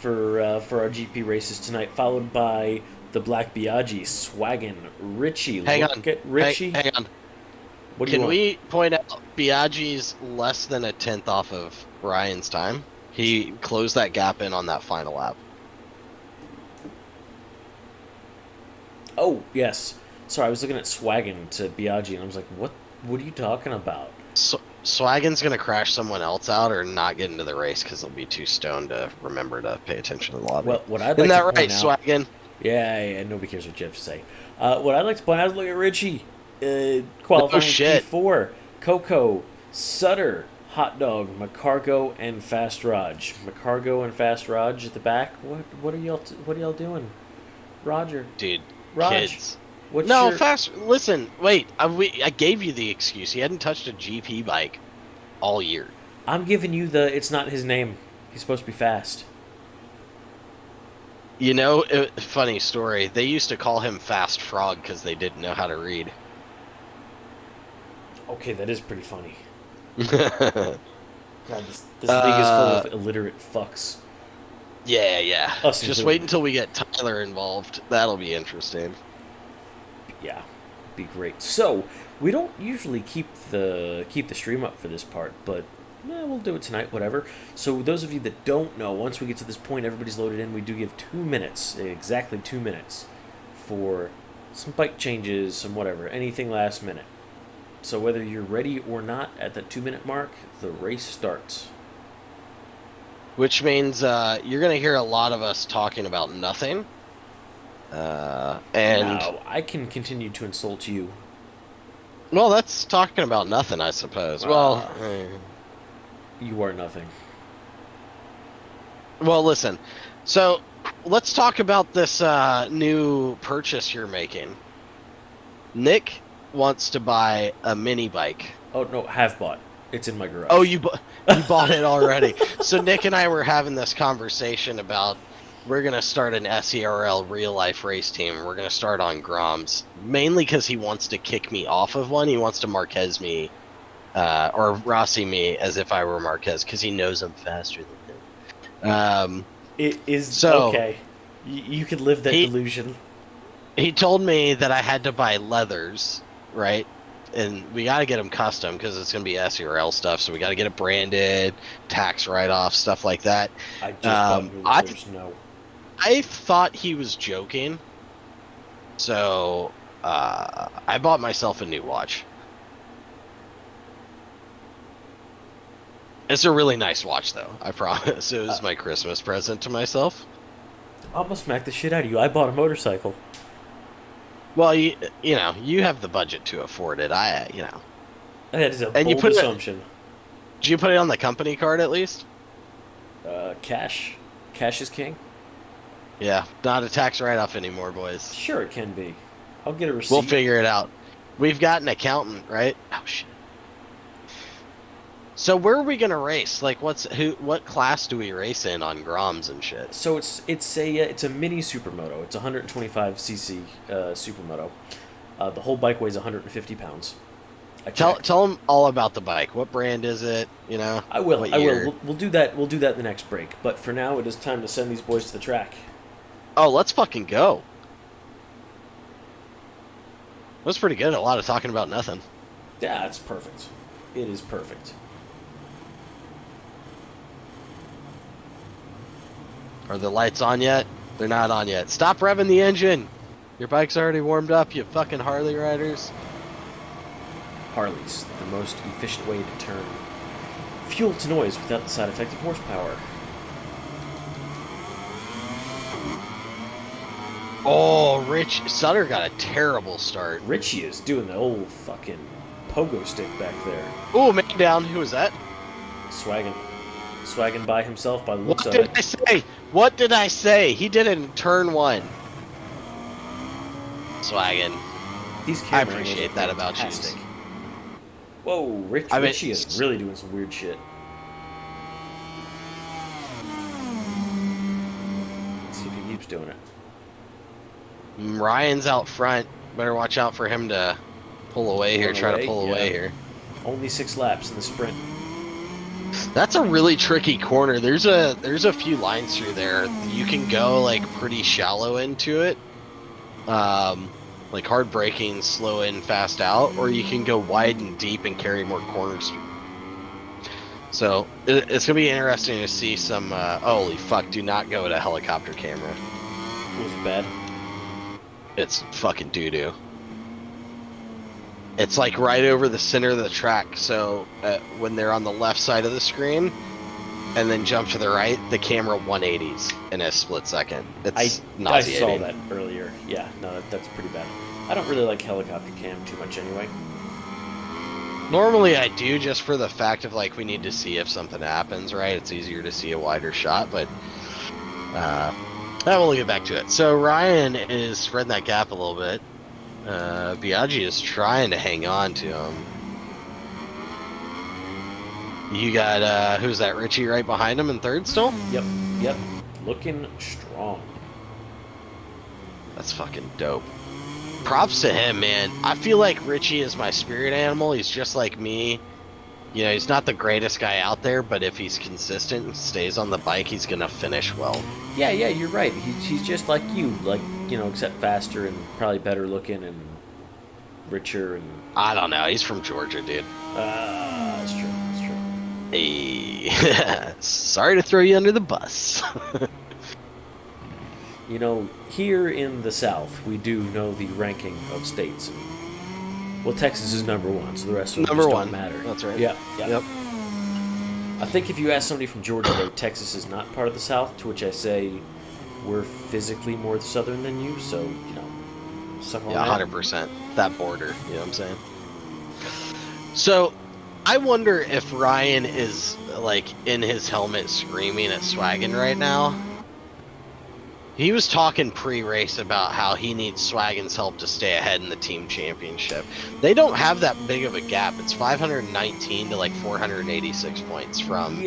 for our GP races tonight, followed by the Black Biaggi swagging Richie. Hang Look on, at Richie. hang on. What do you Can want? we point out Biaggi's less than a tenth off of Ryan's time? He closed that gap in on that final lap. Oh yes. Sorry, I was looking at swagging to Biaggi, and I was like, what? What are you talking about? So, Swaggin's gonna crash someone else out or not get into the race because they'll be too stoned to remember to pay attention to the lobby. Well, what I'd Isn't like that to point right, out, Swaggin? Yeah, nobody cares what you have to say. What I'd like to point out is look at Richie. Qualifying shit. P4. Coco, Sutter, Hot Dog, McCargo, and Fast Raj. McCargo and Fast Raj at the back. What are y'all doing? Roger. Dude, Raj. kids. What's No, your... fast. Listen, wait. I gave you the excuse. He hadn't touched a GP bike all year. I'm giving you the... It's not his name. He's supposed to be fast. You know, funny story. They used to call him Fast Frog because they didn't know how to read. Okay, that is pretty funny. God, this league is full of illiterate fucks. Yeah. Us Just included. wait until we get Tyler involved. That'll be interesting. Yeah, be great. So we don't usually keep the stream up for this part, but we'll do it tonight. Whatever. So those of you that don't know, once we get to this point, everybody's loaded in. We do give 2 minutes, exactly 2 minutes, for some bike changes, some whatever, anything last minute. So whether you're ready or not at that 2-minute mark, the race starts. Which means you're going to hear a lot of us talking about nothing. And Now, I can continue to insult you. well, that's talking about nothing, I suppose. You are nothing. Well, listen. So let's talk about this new purchase you're making. Nick wants to buy a mini bike. Oh no, have bought. It's in my garage. Oh, you bought it already. So Nick and I were having this conversation about we're going to start an SERL real life race team. We're going to start on Groms, mainly because he wants to kick me off of one. He wants to Marquez me, or Rossi me as if I were Marquez, because he knows I'm faster than him. It is so, okay. You could live that delusion. He told me that I had to buy leathers, right? And we got to get them custom because it's going to be SERL stuff. So we got to get it branded, tax write-off, stuff like that. I just bought new leathers, no. I thought he was joking. So I bought myself a new watch. It's a really nice watch, though. I promise. It was my Christmas present to myself. I'm gonna smack the shit out of you. I bought a motorcycle. Well, you know, you have the budget to afford it. That is a and bold assumption. Did you put it on the company card at least? Cash. Cash is king. Yeah, not a tax write-off anymore, boys. Sure, it can be. I'll get a receipt. We'll figure it out. We've got an accountant, right? Oh shit. So where are we gonna race? Like, what class do we race in on Groms and shit? So it's a mini supermoto. It's a 125cc supermoto. The whole bike weighs 150 pounds. Tell them all about the bike. What brand is it? You know. I will. We'll do that. We'll do that in the next break. But for now, it is time to send these boys to the track. Oh, let's fucking go. That's pretty good. A lot of talking about nothing. Yeah, it's perfect. It is perfect. Are the lights on yet? They're not on yet. Stop revving the engine. Your bike's already warmed up, you fucking Harley riders. Harleys, the most efficient way to turn Fuel to noise without the side effect of horsepower. Oh, Rich Sutter got a terrible start. Richie is doing the old fucking pogo stick back there. Oh, man down. Who was that? Swagging. Swagging by himself by the looks What of did it. I say? What did I say? He did it in turn 1. Swagging. These I camera appreciate angles are that about you. fantastic. Whoa, Richie is really doing some weird shit. Let's see if he keeps doing it. Ryan's out front. Better watch out for him to pull away here. Try to pull away here. Only 6 laps in the sprint. That's a really tricky corner. There's a few lines through there. You can go like pretty shallow into it, like hard braking, slow in, fast out, or you can go wide and deep and carry more corners. So it's gonna be interesting to see some. Holy fuck! Do not go to helicopter camera. Was it bad? It's fucking doo doo. It's like right over the center of the track, so when they're on the left side of the screen and then jump to the right, the camera 180s in a split second. It's nauseating. I saw that earlier. Yeah, no, that's pretty bad. I don't really like helicopter cam too much anyway. Normally I do, just for the fact of like we need to see if something happens, right? It's easier to see a wider shot, but we'll get back to it. So Ryan is spreading that gap a little bit. Biaggi is trying to hang on to him. You got, who's that, Richie right behind him in third still? Yep. Looking strong. That's fucking dope. Props to him, man. I feel like Richie is my spirit animal. He's just like me. You know, he's not the greatest guy out there, but if he's consistent and stays on the bike, he's gonna finish well. Yeah, you're right. He's just like you, like, you know, except faster and probably better looking and richer and... I don't know. He's from Georgia, dude. That's true. Hey. Sorry to throw you under the bus. You know, here in the South, we do know the ranking of states. Well, Texas is number 1, so the rest of them just don't matter. That's right. Yep. Yep. I think if you ask somebody from Georgia, though, Texas is not part of the South, to which I say we're physically more southern than you, so, you know, suck on that. 100%. That border, you know what I'm saying? So, I wonder if Ryan is, like, in his helmet screaming at Swaggin right now. He was talking pre-race about how he needs Swaggin's help to stay ahead in the team championship. They don't have that big of a gap. It's 519 to like 486 points from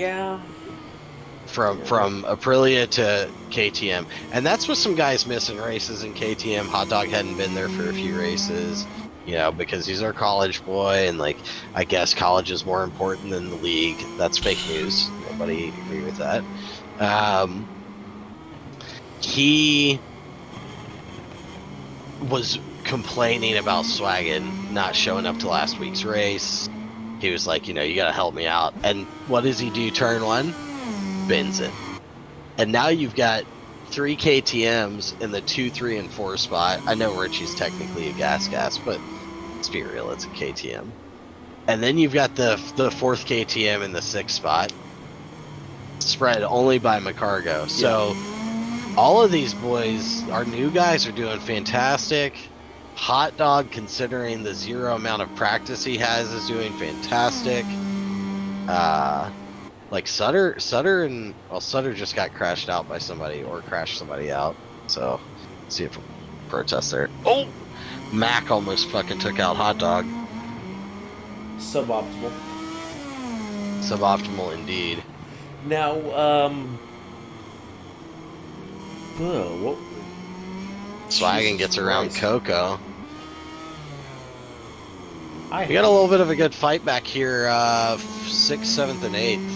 Aprilia to KTM, and that's with some guys missing races in KTM. Hot Dog hadn't been there for a few races, you know, because he's our college boy, and like I guess college is more important than the league. That's fake news. Nobody agree with that. He was complaining about Swaggin not showing up to last week's race. He was like, you know, you gotta help me out. And what does he do turn 1? Bins it. And now you've got 3 KTMs in the 2, 3, and 4 spot. I know Richie's technically a gas, but let's be real, it's a KTM. And then you've got the 4th KTM in the 6th spot, spread only by McCargo. So all of these boys, our new guys, are doing fantastic. Hot Dog, considering the 0 amount of practice he has, is doing fantastic. Like Sutter just got crashed out by somebody, or crashed somebody out. So, let's see if protest there. Oh, Mac almost fucking took out Hot Dog. Suboptimal. Suboptimal indeed. Now, what? Swaggin gets around Christ. Coco. We We got a little bit of a good fight back here, 6th, 7th, and 8th.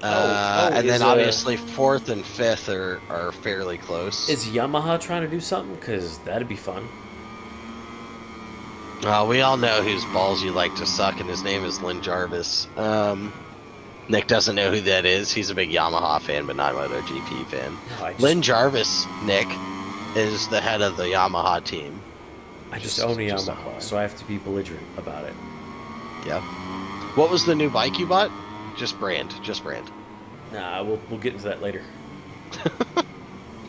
And then obviously 4th and 5th are fairly close. Is Yamaha trying to do something? Because that'd be fun. We all know whose balls you like to suck, and his name is Lynn Jarvis. Nick doesn't know who that is. He's a big Yamaha fan, but not a MotoGP fan. No, Lynn Jarvis, Nick, is the head of the Yamaha team. I just own a Yamaha, so I have to be belligerent about it. Yep. What was the new bike you bought? Just brand. Just brand. Nah, we'll get into that later.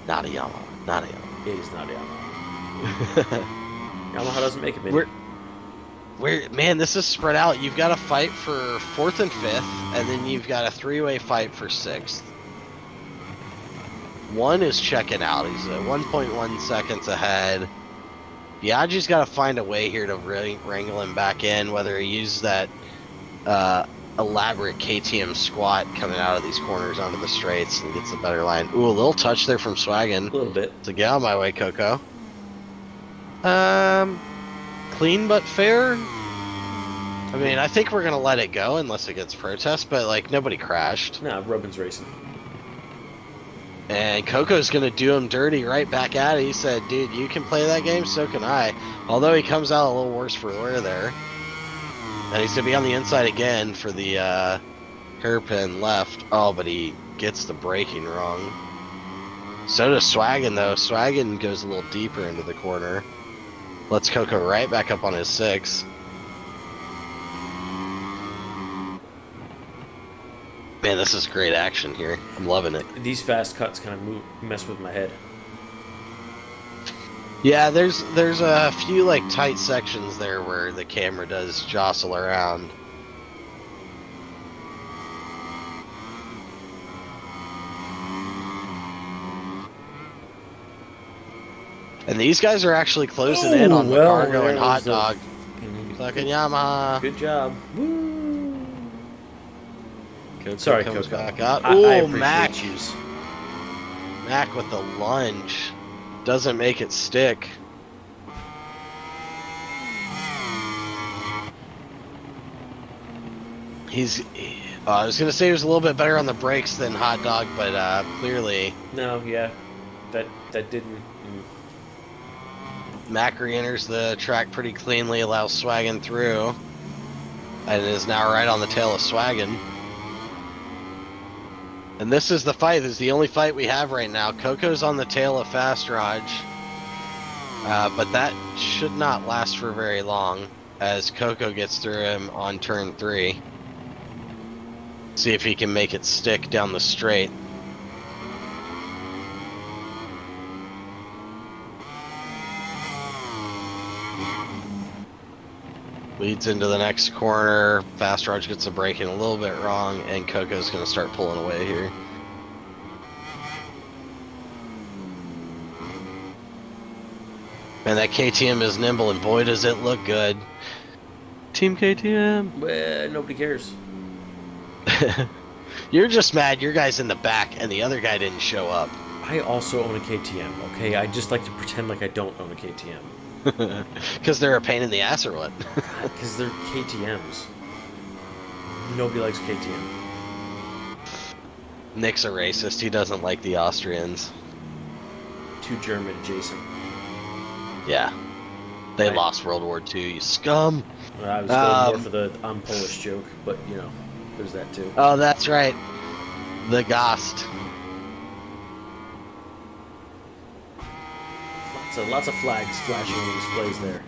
Not a Yamaha. Not a Yamaha. It is not Yamaha. Yamaha doesn't make it mini. Man, this is spread out. You've got a fight for 4th and 5th, and then you've got a 3-way fight for 6th. One is checking out. He's 1.1 seconds ahead. Biaggi's got to find a way here to really wrangle him back in, whether he uses that elaborate KTM squat coming out of these corners onto the straights and gets a better line. Ooh, a little touch there from Swaggin. A little bit. To get out of my way, Coco. Clean but fair. I mean, I think we're going to let it go unless it gets protest, but, like, nobody crashed. Nah, Robin's racing. And Coco's going to do him dirty right back at it. He said, dude, you can play that game, so can I. Although he comes out a little worse for wear there. And he's going to be on the inside again for the hairpin left. Oh, but he gets the braking wrong. So does Swaggin, though. Swaggin goes a little deeper into the corner. Lets Coco right back up on his 6. Man, this is great action here. I'm loving it. These fast cuts kind of mess with my head. Yeah, there's a few like tight sections there where the camera does jostle around. And these guys are actually closing in on the Cargo and Hot Dog. Fucking Yamaha. Good job. Woo! Coco Sorry, comes Coco. back out. I Ooh, appreciate Mac. yous. Mac with the lunge. Doesn't make it stick. I was going to say he was a little bit better on the brakes than Hot Dog, but clearly... No, yeah. That didn't... Mac re-enters the track pretty cleanly, allows Swaggin through, and is now right on the tail of Swaggin. And this is the fight. This is the only fight we have right now. Coco's on the tail of Fast Raj, but that should not last for very long as Coco gets through him on turn 3. See if he can make it stick down the straight. Leads into the next corner. Fast Raj gets the braking a little bit wrong, and Coco's going to start pulling away here. Man, that KTM is nimble, and boy, does it look good. Team KTM. Well, nobody cares. You're just mad your guy's in the back, and the other guy didn't show up. I also own a KTM, okay? I just like to pretend like I don't own a KTM. Because they're a pain in the ass or what? Because they're KTMs. Nobody likes KTM. Nick's a racist. He doesn't like the Austrians. Too German adjacent. Yeah. They lost World War II, you scum. Well, I was going more for the I'm Polish joke, but, you know, there's that too. Oh, that's right. The Gast. Lots of flags flashing on the displays there.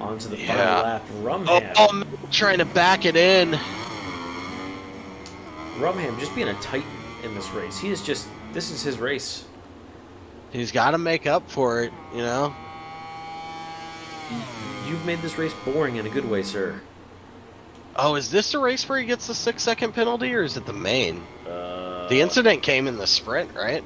On to the final lap. Rumham. Oh, trying to back it in. Rumham just being a titan in this race. He is just, this is his race. He's got to make up for it, you know? You've made this race boring in a good way, sir. Oh, is this the race where he gets the 6-second penalty, or is it the main? The incident came in the sprint, right?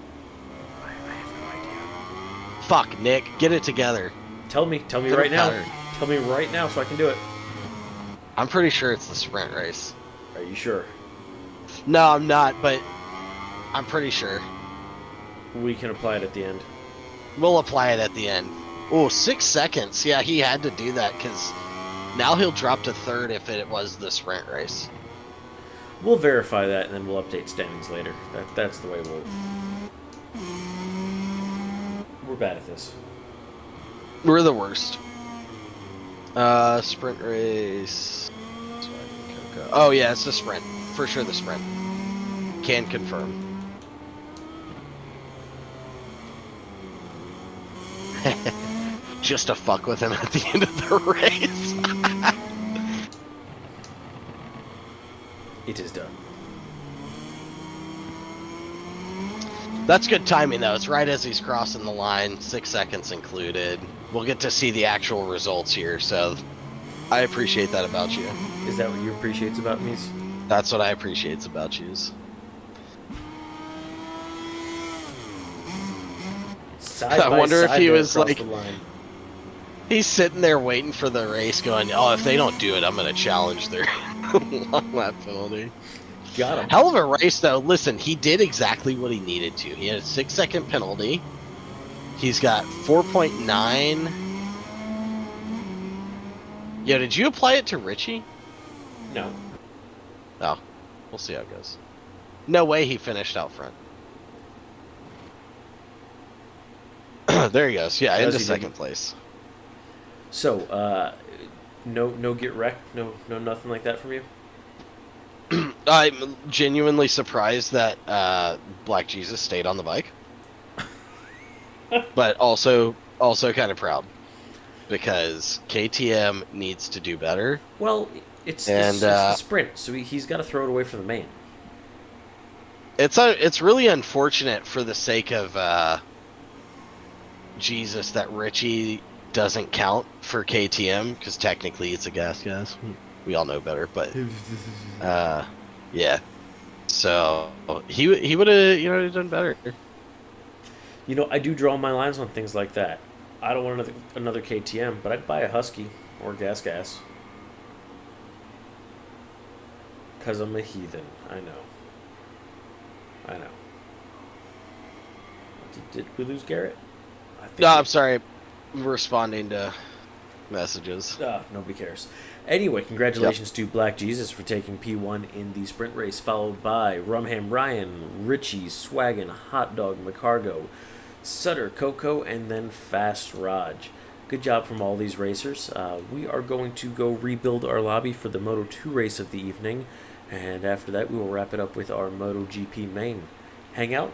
I have no idea. Fuck, Nick, get it together. Tell me right now. Tell me right now so I can do it. I'm pretty sure it's the sprint race. Are you sure? No, I'm not, but I'm pretty sure. We can apply it at the end. We'll apply it at the end. Oh, 6 seconds. Yeah, he had to do that because now he'll drop to 3rd if it was the sprint race. We'll verify that and then we'll update standings later. That's the way we're bad at this. We're the worst. Sprint race. Oh yeah, it's the sprint. For sure the sprint. Can confirm. Just to fuck with him at the end of the race. It is done. That's good timing, though. It's right as he's crossing the line, 6 seconds included. We'll get to see the actual results here, so I appreciate that about you. Is that what you appreciate about me? That's what I appreciate about you. I wonder if he was like, he's sitting there waiting for the race going, oh, if they don't do it, I'm going to challenge their long lap penalty. Got him. Hell of a race, though. Listen, he did exactly what he needed to. He had a 6-second penalty. He's got 4.9. Yo, did you apply it to Richie? No. Oh, we'll see how it goes. No way he finished out front. There he goes. Yeah, into second place. So, no get wrecked, no nothing like that from you. I'm genuinely surprised that Black Jesus stayed on the bike, but also kind of proud because KTM needs to do better. Well, it's the sprint, so he's got to throw it away from the main. It's really unfortunate for the sake of Jesus that Richie doesn't count for KTM because technically it's a gas. We all know better, but yeah. So he would have done better. I do draw my lines on things like that. I don't want another KTM, but I'd buy a Husky or gas. Because I'm a heathen. I know. Did we lose Garrett? No, I'm sorry. I'm responding to messages. Nobody cares. Anyway, congratulations to Black Jesus for taking P1 in the sprint race, followed by Rumham Ryan, Richie, Swaggin, Hot Dog, McCargo, Sutter, Coco, and then Fast Raj. Good job from all these racers. We are going to go rebuild our lobby for the Moto2 race of the evening, and after that we will wrap it up with our MotoGP main hangout.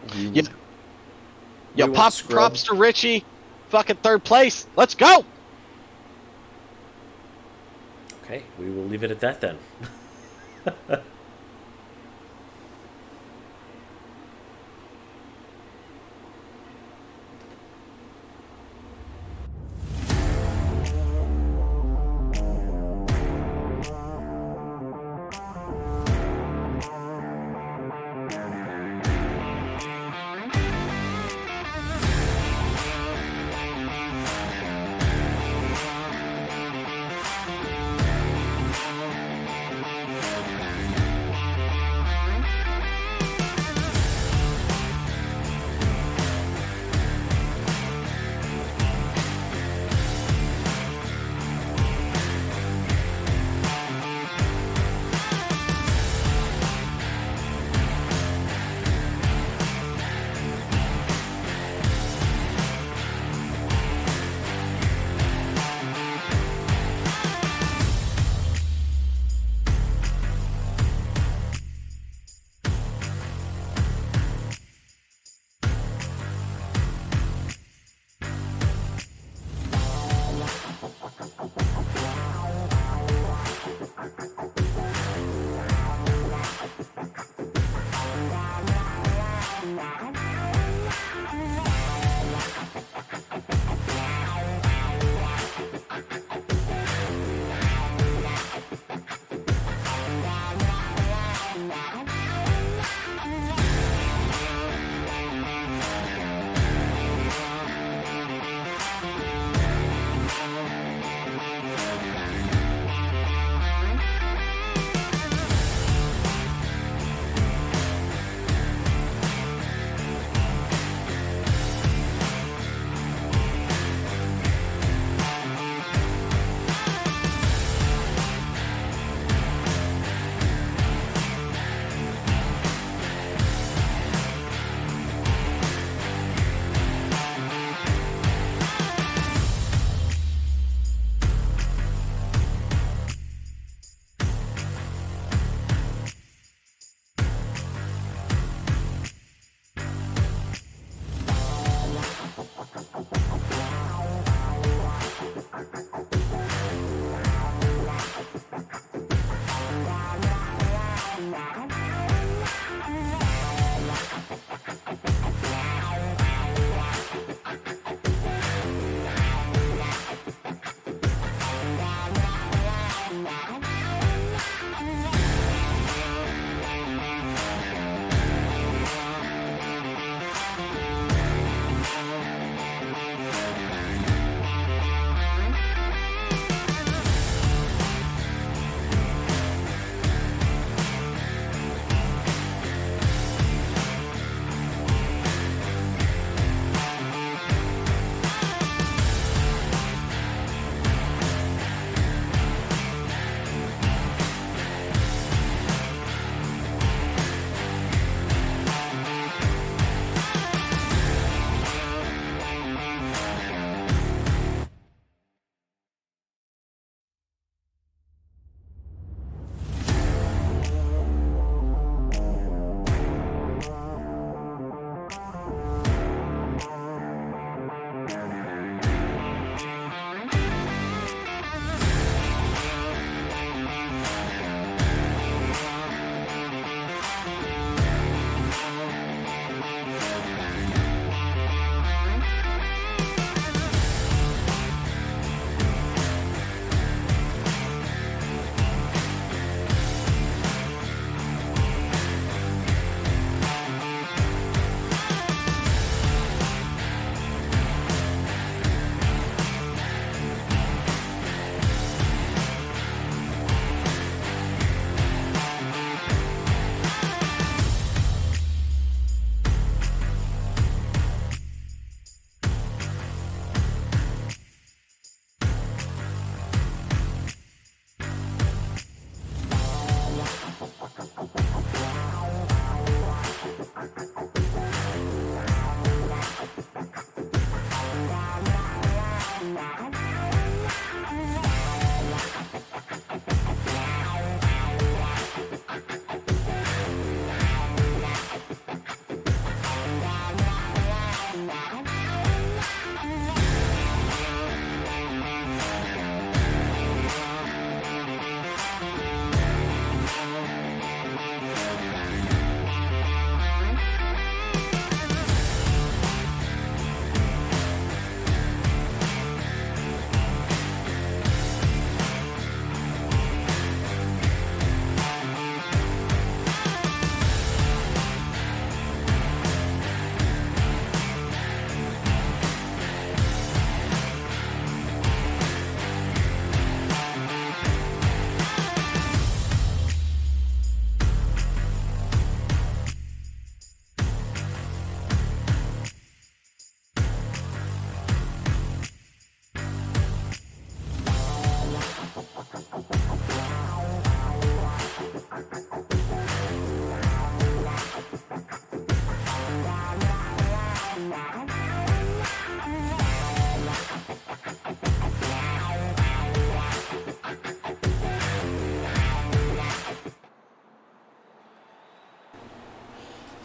Yo, props to Richie. Fucking third place. Let's go. Okay, we will leave it at that then.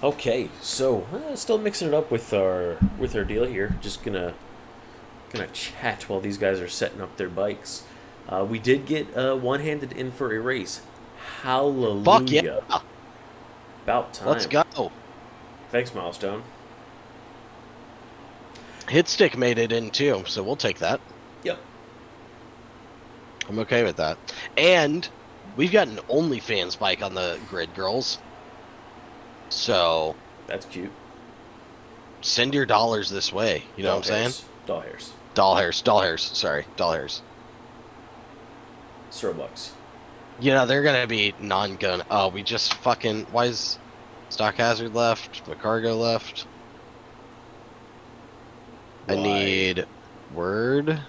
Okay, so still mixing it up with our deal here. Just gonna chat while these guys are setting up their bikes. We did get one-handed in for a race. Hallelujah! Fuck yeah! About time. Let's go. Thanks, Milestone. Hit stick made it in too, so we'll take that. Yep. I'm okay with that. And we've got an OnlyFans bike on the grid, girls. So That's cute. send your dollars this way. You know what I'm saying? Doll hairs. Doll hairs. Sorry, doll hairs. Starbucks. You know, they're gonna be non-gun. Oh, we just fucking. Why is Stock Hazard left? McCargo left. I Why? need word.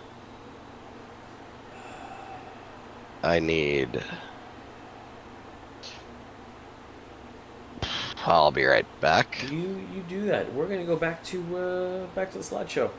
I need. I'll be right back. You do that. We're gonna go back to the slideshow.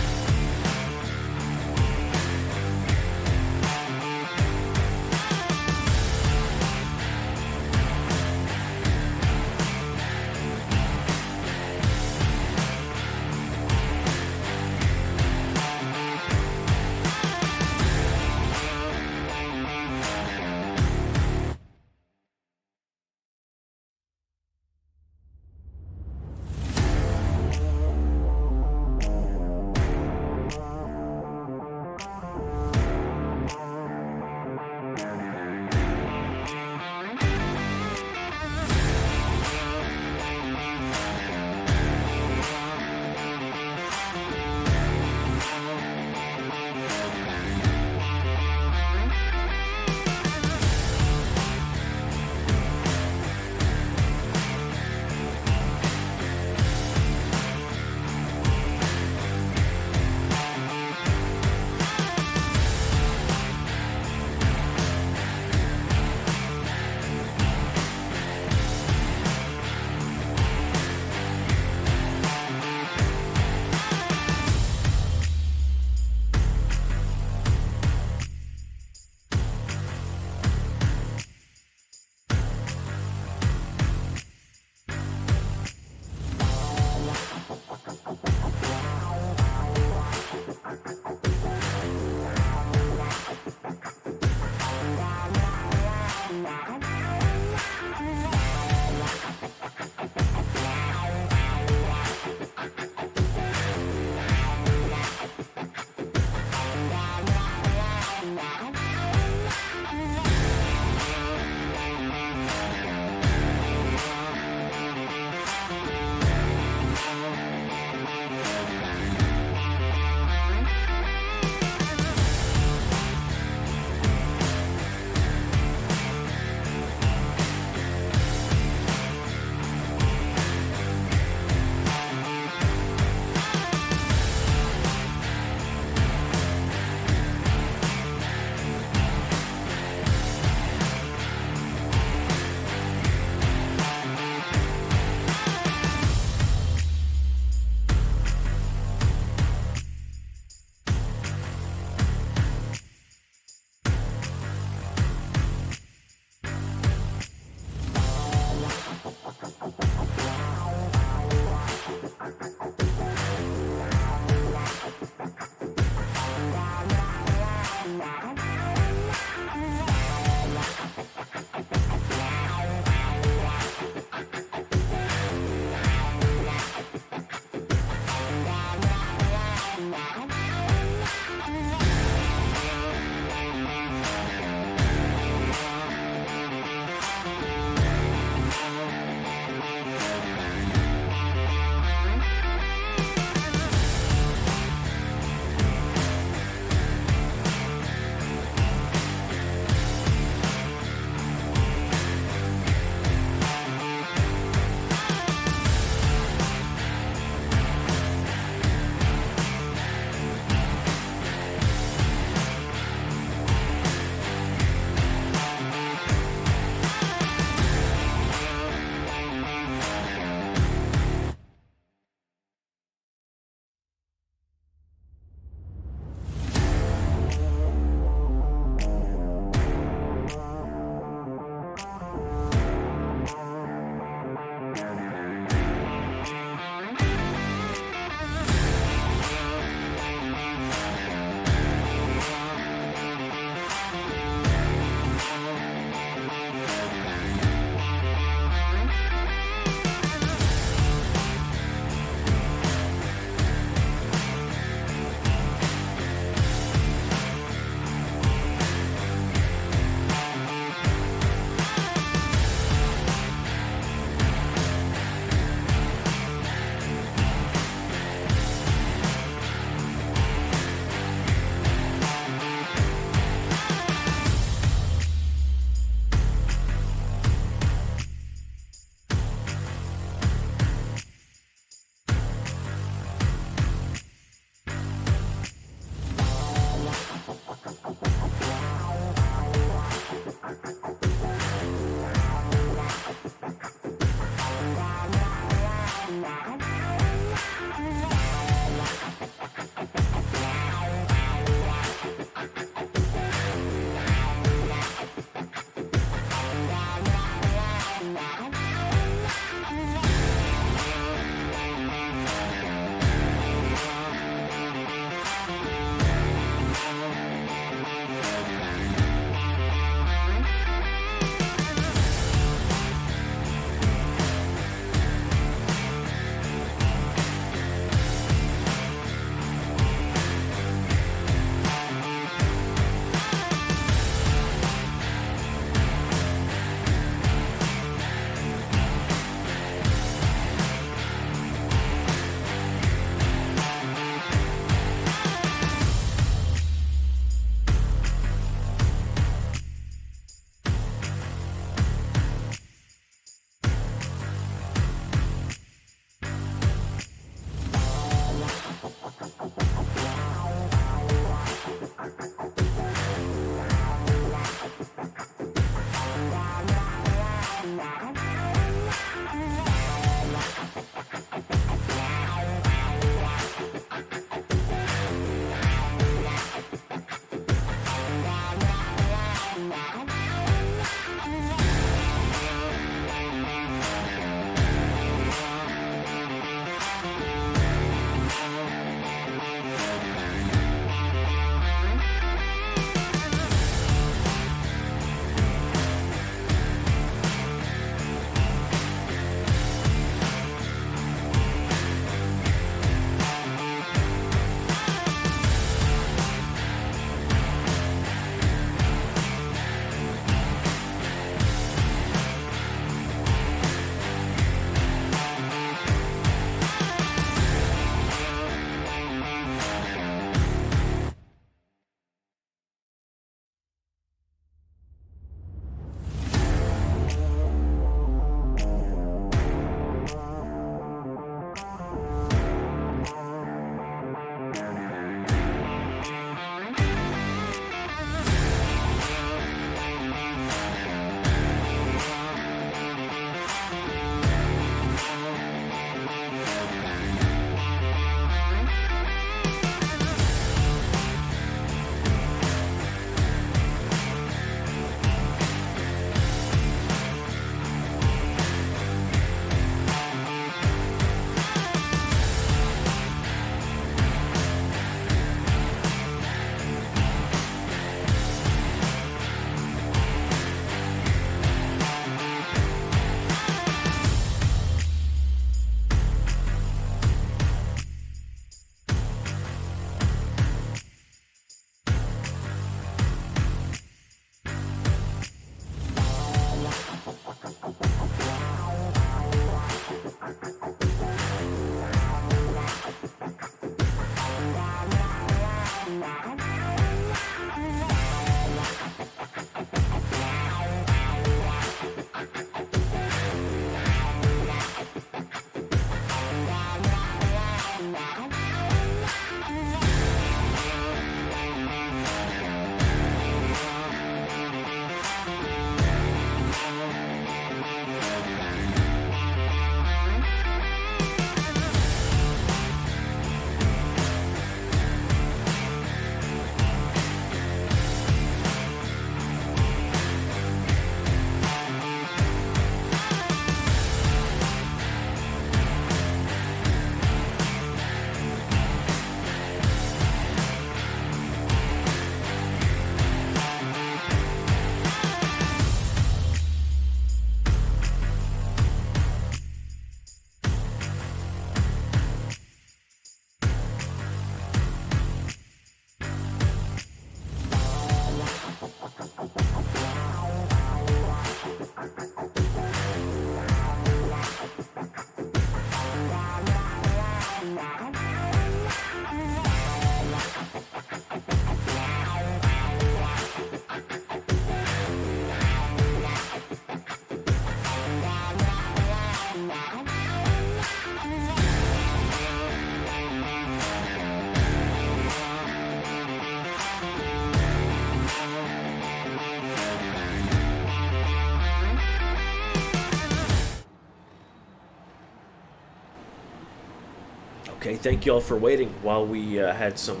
Okay, thank you all for waiting while we had some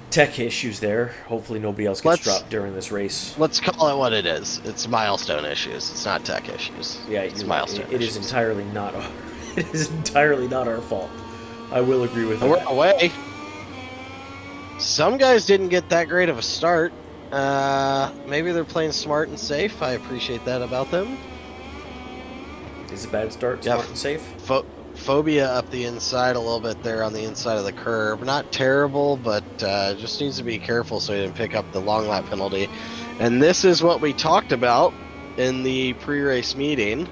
tech issues there. Hopefully nobody else gets dropped during this race. Let's call it what it is. It's milestone issues. It's not tech issues. Yeah, it's milestone it issues. is entirely not our, it is entirely not our fault. I will agree with We're that. away. Some guys didn't get that great of a start. Maybe they're playing smart and safe. I appreciate that about them. Is a bad start, Yeah. smart and safe? Phobia up the inside a little bit there on the inside of the curb. Not terrible, but just needs to be careful so he didn't pick up the long lap penalty. And this is what we talked about in the pre-race meeting.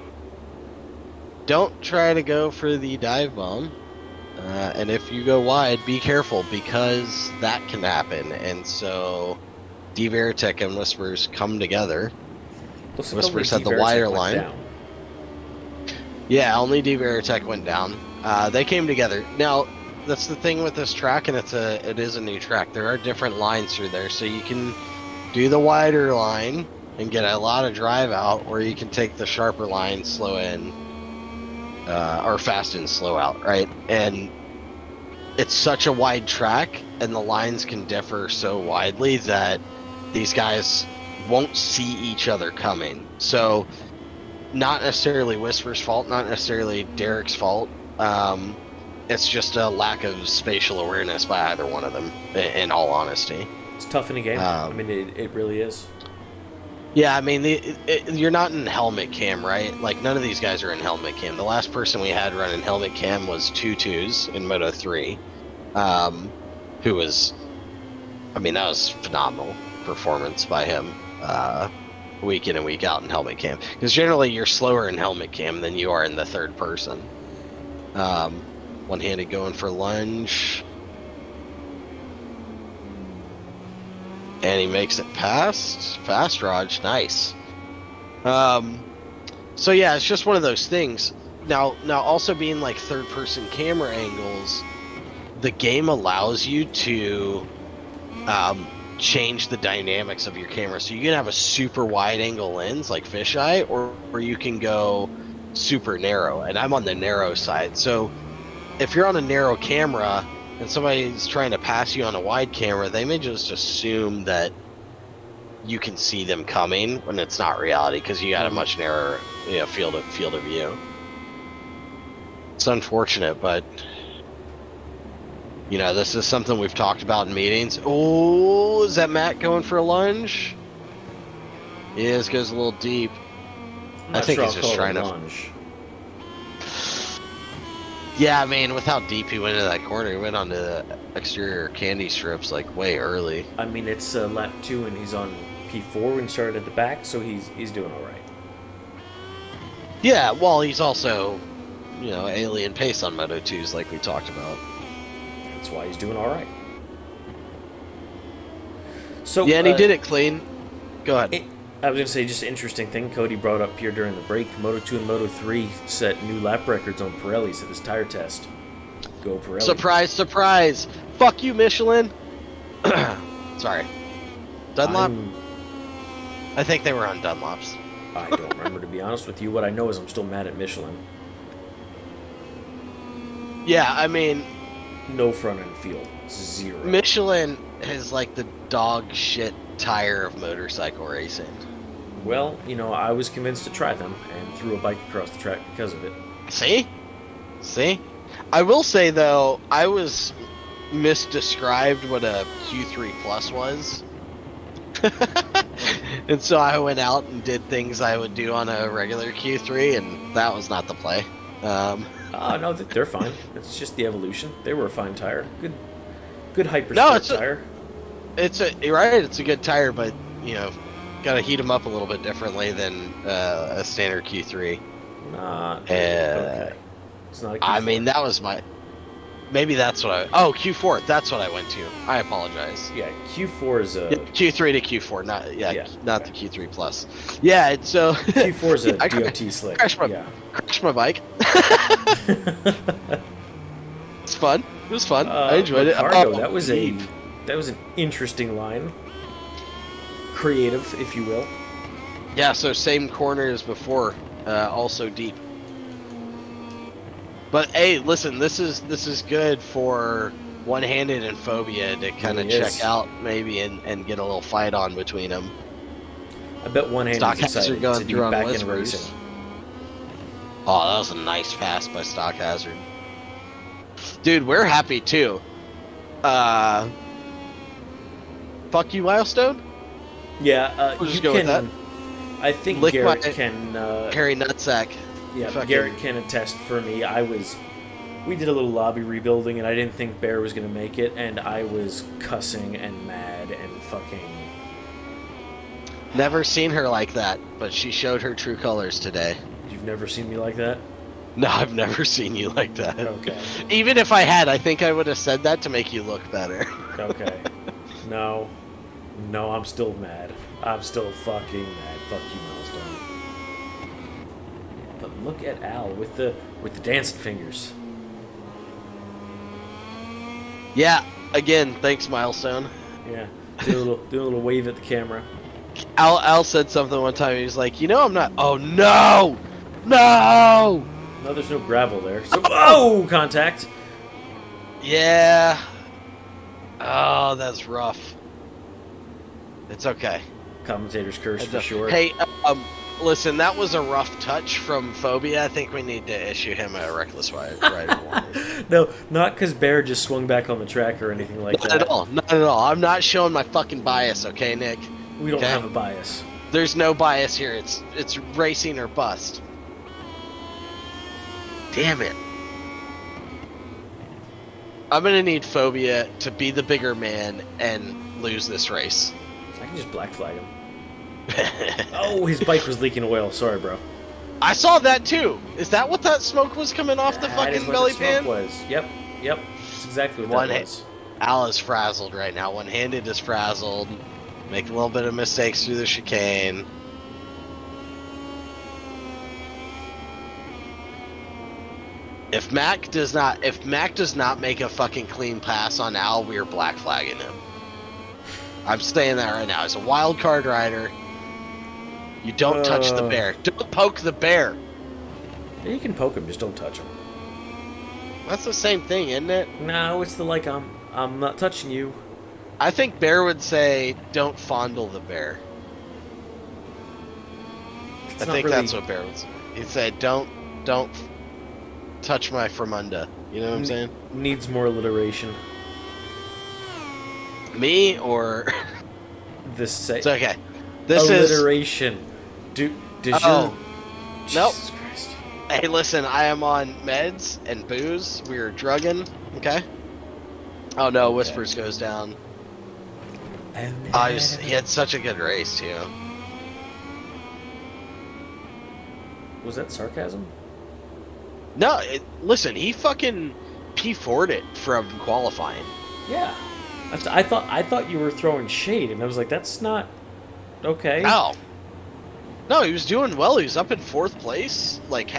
Don't try to go for the dive bomb. And if you go wide, be careful because that can happen. And so D-Veritech and Whispers come together. Whispers had the wider line. Down. Yeah, only D-Veritech went down. They came together. Now, that's the thing with this track, and it is a new track. There are different lines through there, so you can do the wider line and get a lot of drive out, or you can take the sharper line, slow in, or fast in, slow out, right? And it's such a wide track, and the lines can differ so widely that these guys won't see each other coming. So not necessarily Whisper's fault, not necessarily Derek's fault. It's just a lack of spatial awareness by either one of them, in all honesty. It's tough in a game. I mean, it really is. Yeah, I mean, you're not in helmet cam, right? Like, none of these guys are in helmet cam. The last person we had running helmet cam was Tutus in Moto3, who was, I mean, that was phenomenal performance by him. Week in and week out in helmet cam, because generally you're slower in helmet cam than you are in the third person. One-handed going for lunge, and he makes it past fast Raj. Nice. So yeah, it's just one of those things. Now also being like third person camera angles, the game allows you to change the dynamics of your camera. So you can have a super wide angle lens like fisheye, or you can go super narrow, and I'm on the narrow side. So if you're on a narrow camera and somebody's trying to pass you on a wide camera, they may just assume that you can see them coming when it's not reality, because you got a much narrower, field of view. It's unfortunate, but this is something we've talked about in meetings. Oh, is that Matt going for a lunge? Yes, goes a little deep. I think he's just trying to lunge. Yeah, I mean, with how deep he went into that corner, he went onto the exterior candy strips like way early. I mean, it's lap 2 and he's on P4 and started at the back, so he's doing all right. Yeah, well, he's also, alien pace on Moto2s like we talked about. That's why he's doing all right. So yeah, and he did it clean. Go ahead. I was going to say, just an interesting thing Cody brought up here during the break. Moto2 and Moto3 set new lap records on Pirellis at this tire test. Go Pirelli. Surprise, surprise. Fuck you, Michelin. Sorry. Dunlop? I think they were on Dunlops. I don't remember, to be honest with you. What I know is I'm still mad at Michelin. Yeah, I mean, no front end feel. Zero. Michelin is like the dog shit tire of motorcycle racing. Well, I was convinced to try them and threw a bike across the track because of it. See? I will say, though, I was misdescribed what a Q3 Plus was. And so I went out and did things I would do on a regular Q3, and that was not the play. No, they're fine. It's just the evolution. They were a fine tire. Good hyper tire. You're right, it's a good tire, but, gotta heat them up a little bit differently than a standard Q3. Okay. It's not a Q4. I mean, that was maybe that's what Q4, that's what I went to. I apologize. Yeah, Q4 is a... Q3 to Q4, not the Q3 Plus. Yeah, so... Q4 is a DOT slick. Crashed my bike. It's fun. It was fun. I enjoyed it. That was an interesting line. Creative, if you will. Yeah, so same corner as before, also deep. But hey, listen, this is good for One-Handed and Phobia to kind of check out maybe and get a little fight on between them. I bet One-Handed is excited to be back in racing. Oh, that was a nice pass by Stock Hazard. Dude, we're happy too. Fuck you, Milestone? Yeah, We'll just you go with can. that. I think Lick Garrett my- can. Harry Nutsack. Yeah, Fucking- Garrett can attest for me. We did a little lobby rebuilding, and I didn't think Bear was going to make it, and I was cussing and mad and fucking... Never seen her like that, but she showed her true colors today. You've never seen me like that? No, I've never seen you like that. Okay. Even if I had, I think I would have said that to make you look better. Okay. No, I'm still mad. I'm still fucking mad. Fuck you, Milestone. But look at Al with the dancing fingers. Yeah, again, thanks, Milestone. Yeah. Do a little wave at the camera. Al said something one time. He was like, I'm not. Oh no, no. No, there's no gravel there. So, oh, contact. Yeah. Oh, that's rough. It's okay. Commentator's curse for sure. Hey, listen, that was a rough touch from Phobia. I think we need to issue him a reckless ride warning. No, not because Bear just swung back on the track or anything like that. Not at all. Not at all. I'm not showing my fucking bias, okay, Nick? We don't Okay. have a bias. There's no bias here. It's racing or bust. Damn it. I'm gonna need Phobia to be the bigger man and lose this race. I can just black flag him. Oh, his bike was leaking oil. Sorry, bro. I saw that too. Is that what that smoke was coming off the That is fucking what belly the smoke pan? was. Yep. That's exactly what that was. Al is frazzled right now. One-Handed is frazzled. Make a little bit of mistakes through the chicane. If Mac does not make a fucking clean pass on Al, we are black flagging him. I'm saying that right now. He's a wild card rider. You don't touch the bear. Don't poke the bear. Yeah, you can poke him, just don't touch him. That's the same thing, isn't it? No, it's the like I'm not touching you. I think Bear would say, "Don't fondle the bear." It's I not think really- that's what Bear would say. He'd say, "Don't touch my Fremunda." You know what I'm saying? Needs more alliteration. Me or This it's okay. This is. alliteration. Does Oh. your Nope. Jesus Christ. Hey, listen. I am on meds and booze. We are drugging. Okay. Oh no! Okay. Whispers goes down. Oh, He had such a good race too. Was that sarcasm? No, listen. He fucking P4'd it from qualifying. Yeah. I thought you were throwing shade, and I was like, that's not okay. Ow. No, he was doing well. He was up in 4th place, like,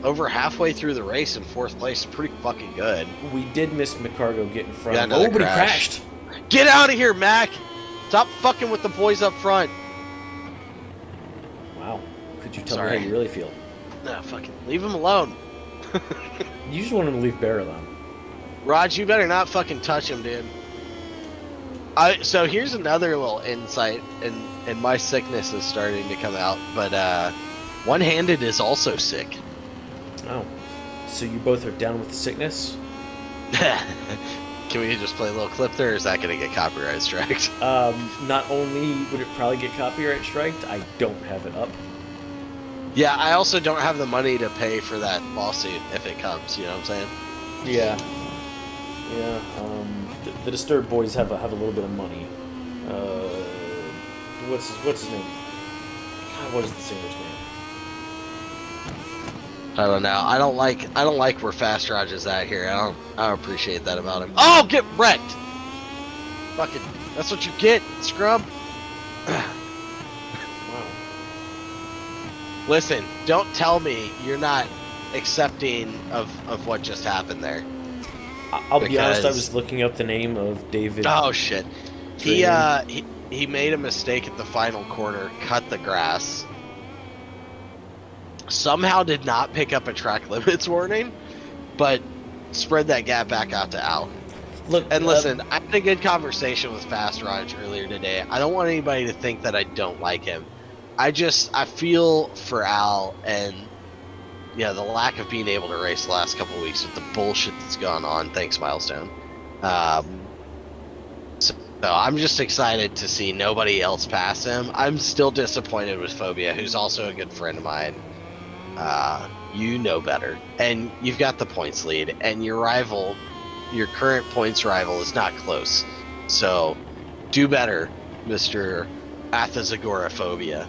over halfway through the race in 4th place. Pretty fucking good. We did miss McCargo get in front. Yeah, of another but he crash. crashed. Get out of here, Mac! Stop fucking with the boys up front. Wow. Could you tell Sorry. me how you really feel? No, fucking leave him alone. You just want him to leave Bear alone. Raj, you better not fucking touch him, dude. So here's another little insight, and my sickness is starting to come out, but One-Handed is also sick. Oh. So you both are down with the sickness? Can we just play a little clip there, or is that going to get copyright striked? Not only would it probably get copyright striked, I don't have it up. Yeah, I also don't have the money to pay for that lawsuit if it comes, you know what I'm saying? Yeah. Yeah. The Disturbed Boys have a little bit of money. What's his name? God, what is the singer's name? I don't know. I don't like where Fast Raj is at here. I don't appreciate that about him. Oh, get wrecked! Fucking, that's what you get, scrub. Wow. Listen, don't tell me you're not accepting of what just happened there. I'll be honest. I Because- was looking up the name of David. Oh shit. He made a mistake at the final corner, cut the grass. somehow did not pick up a track limits warning, but spread that gap back out to Al. Look, And listen, I had a good conversation with Fast Raj earlier today. I don't want anybody to think that I don't like him. I feel for Al and the lack of being able to race the last couple of weeks with the bullshit that's gone on. Thanks, Milestone. So I'm just excited to see nobody else pass him. I'm still disappointed with Phobia, who's also a good friend of mine. You know better, and you've got the points lead, and your current points rival, is not close. So do better, Mr. Athazagoraphobia,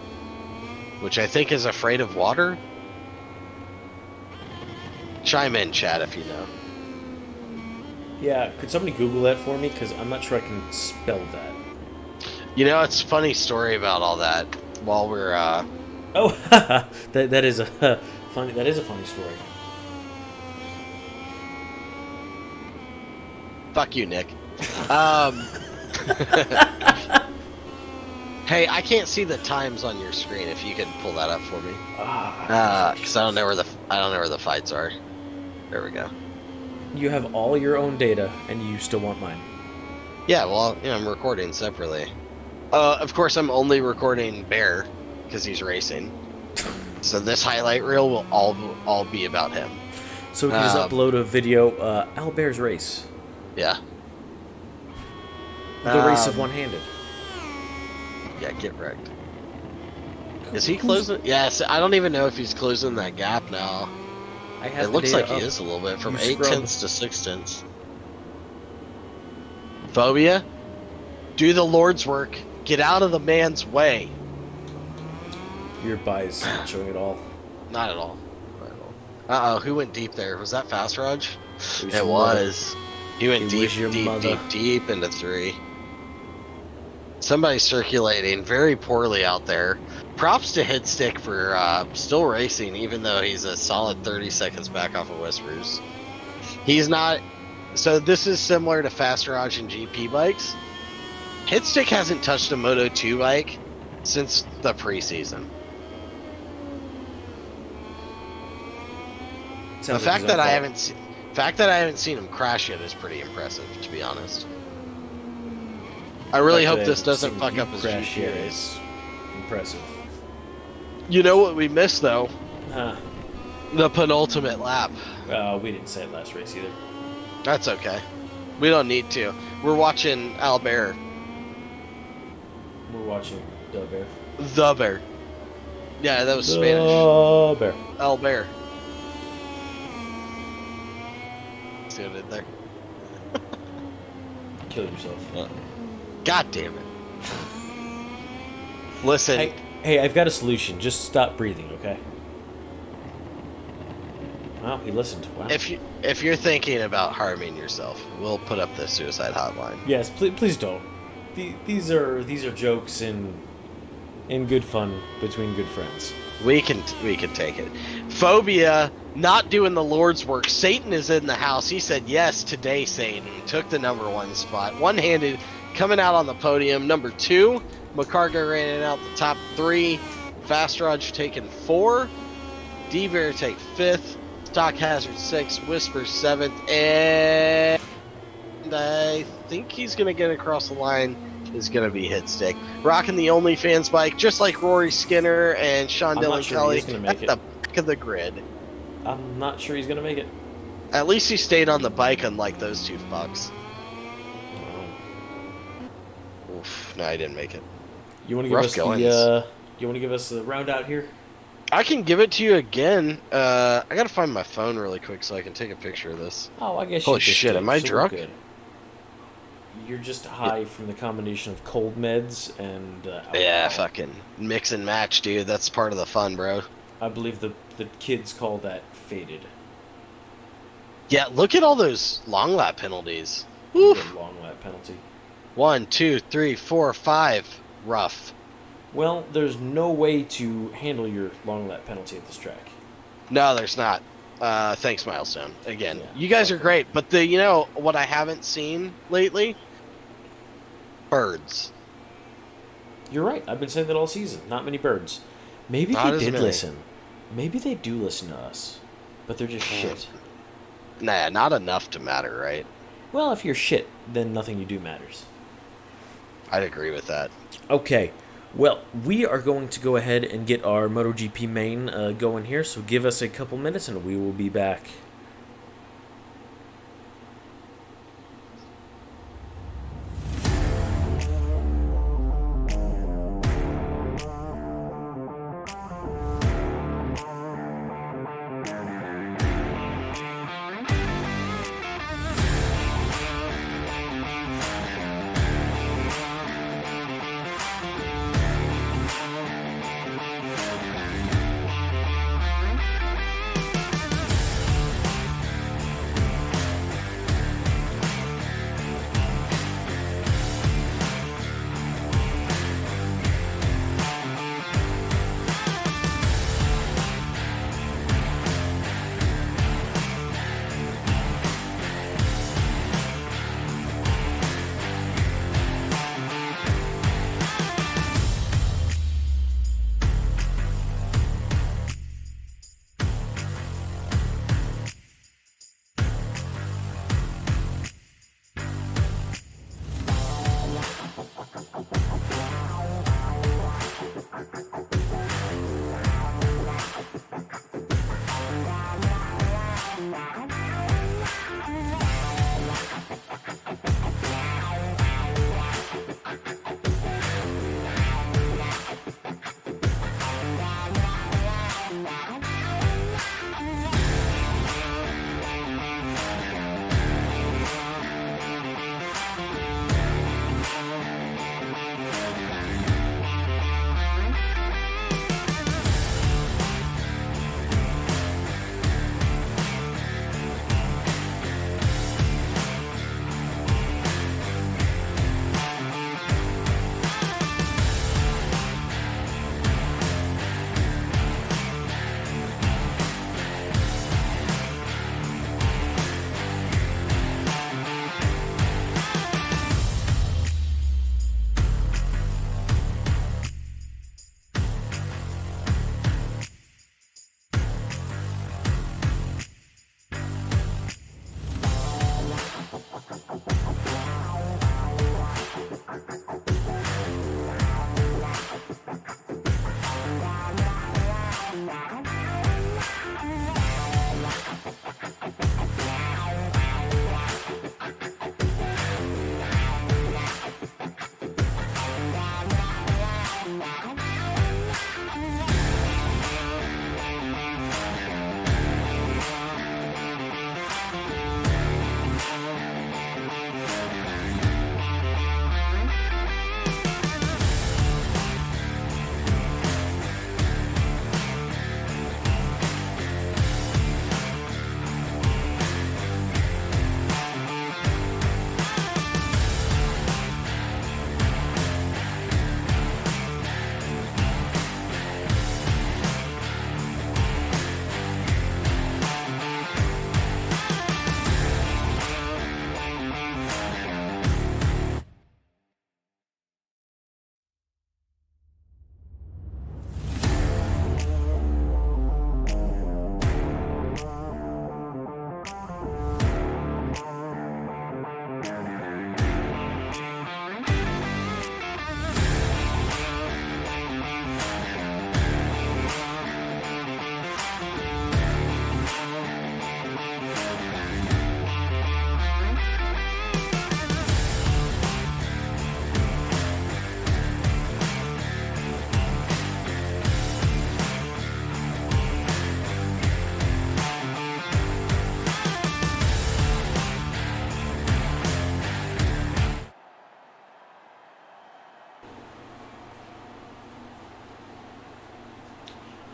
which I think is afraid of water. Chime in, chat, if you know. yeah, could somebody Google that for me? Because I'm not sure I can spell that. It's a funny story about all that. While we're Oh, that is a funny story. fuck you, Nick. Hey, I can't see the times on your screen. If you could pull that up for me, because I don't know where the fights are. There we go. You have all your own data, and you still want mine. Yeah, well, I'm recording separately. Of course, I'm only recording Bear because he's racing. So this highlight reel will all be about him. So we can just upload a video, Albert's race. Yeah. The race of one-handed. Yeah, get wrecked. Is he closing? Yes, I don't even know if he's closing that gap now. It looks like he is a little bit, from 0.8 to 0.6. Phobia, do the Lord's work. Get out of the man's way. Your buy's not showing at all. Not at all. Uh-oh, who went deep there? Was that Fast Raj? It was. He went deep into 3. Somebody's circulating very poorly out there. Props to Hitstick for still racing, even though he's a solid 30 seconds back off of Whispers. He's not... So this is similar to Fast Raj and GP bikes. Hitstick hasn't touched a Moto2 bike since the preseason. The fact that I haven't seen him crash yet is pretty impressive, to be honest. I really hope this doesn't fuck up his GP race. Impressive. You know what we missed though? Huh. The penultimate lap. We didn't say it last race either. That's okay. We don't need to. We're watching Albert. We're watching the Bear. The Bear. Yeah, that was Spanish. The Bear. Albert. See what I did there? Kill yourself. God damn it. Listen. Hey, I've got a solution. Just stop breathing, okay? Wow, he listened. Wow. If you're thinking about harming yourself, we'll put up the suicide hotline. Yes, please don't. These are jokes in good fun between good friends. We can take it. Phobia, not doing the Lord's work. Satan is in the house. He said yes today. Satan took the #1 spot, one-handed, coming out on the podium. Number 2, McCargo ran out the top 3. Fast Raj taking 4. D-Bear take 5th. Stock Hazard 6th. Whisper 7th. And I think he's going to get across the line. Is going to be Hitstick. Rocking the OnlyFans bike, just like Rory Skinner and Sean Dillon Kelly at the back of the grid. I'm not sure he's going to make it. At least he stayed on the bike, unlike those 2 fucks. Oof, no, I didn't make it. You want to give us you want to give us the round out here? I can give it to you again. I gotta find my phone really quick so I can take a picture of this. Oh, I guess. Holy shit! Am I drunk? Good. You're just high from the combination of cold meds and yeah, fucking mix and match, dude. That's part of the fun, bro. I believe the kids call that faded. Yeah, look at all those long lap penalties. Oof. Long lap penalty. 1, 2, 3, 4, 5. Rough. Well, there's no way to handle your long lap penalty at this track. No, there's not. Thanks, Milestone. Again, yeah, you guys are great, but what I haven't seen lately? Birds. You're right. I've been saying that all season. Not many birds. Maybe Not they as did many. listen. Maybe they do listen to us, but they're just shit. Nah, not enough to matter, right? Well, if you're shit, then nothing you do matters. I'd agree with that. Okay, well, we are going to go ahead and get our MotoGP main going here, so give us a couple minutes and we will be back.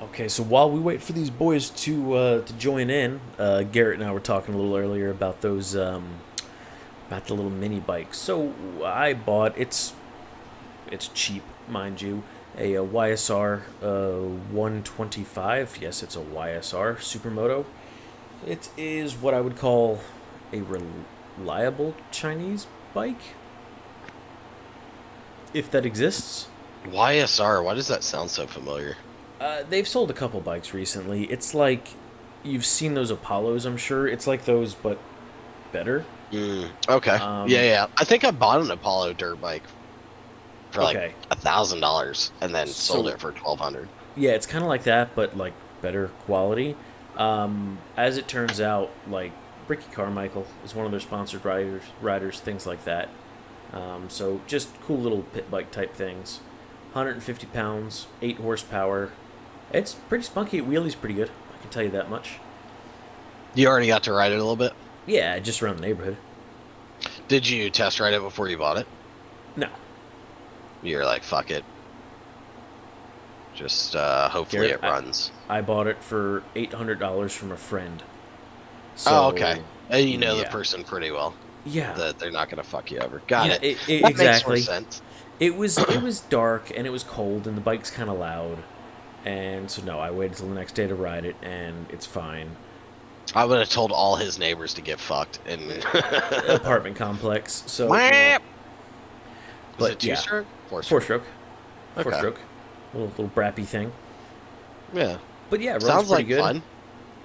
Okay, so while we wait for these boys to join in, Garrett and I were talking a little earlier about those about the little mini bikes. So I bought it's cheap, mind you, a YSR 125. Yes, it's a YSR Supermoto. It is what I would call a reliable Chinese bike, if that exists. YSR, why does that sound so familiar? They've sold a couple bikes recently. It's like you've seen those Apollos, I'm sure. It's like those, but better. Okay. Um, Yeah. I think I bought an Apollo dirt bike for Okay. like $1,000 and then sold So- it for $1,200. Yeah, it's kind of like that, but like better quality. As it turns out, like Ricky Carmichael is one of their sponsored riders, things like that. So just cool little pit bike type things. 150 pounds, 8 horsepower. It's pretty spunky. It wheelies pretty good. I can tell you that much. You already got to ride it a little bit? Yeah, just around the neighborhood. Did you test ride it before you bought it? No, You're like, fuck it. Just hopefully Garrett, it runs. I bought it for $800 from a friend. So, Oh, okay. And you know the yeah. person pretty well. Yeah, That they're not going to fuck you over. Got Yeah, it. it That exactly. makes more sense. It was dark and it was cold and the bike's kind of loud, and so no, I waited till the next day to ride it and it's fine. I would have told all his neighbors to get fucked. And Apartment complex. So Was But, it yeah. two-stroke? four Four-stroke. stroke, Okay. 4-stroke, little brappy thing. Yeah. But yeah, it runs Sounds pretty like good. fun.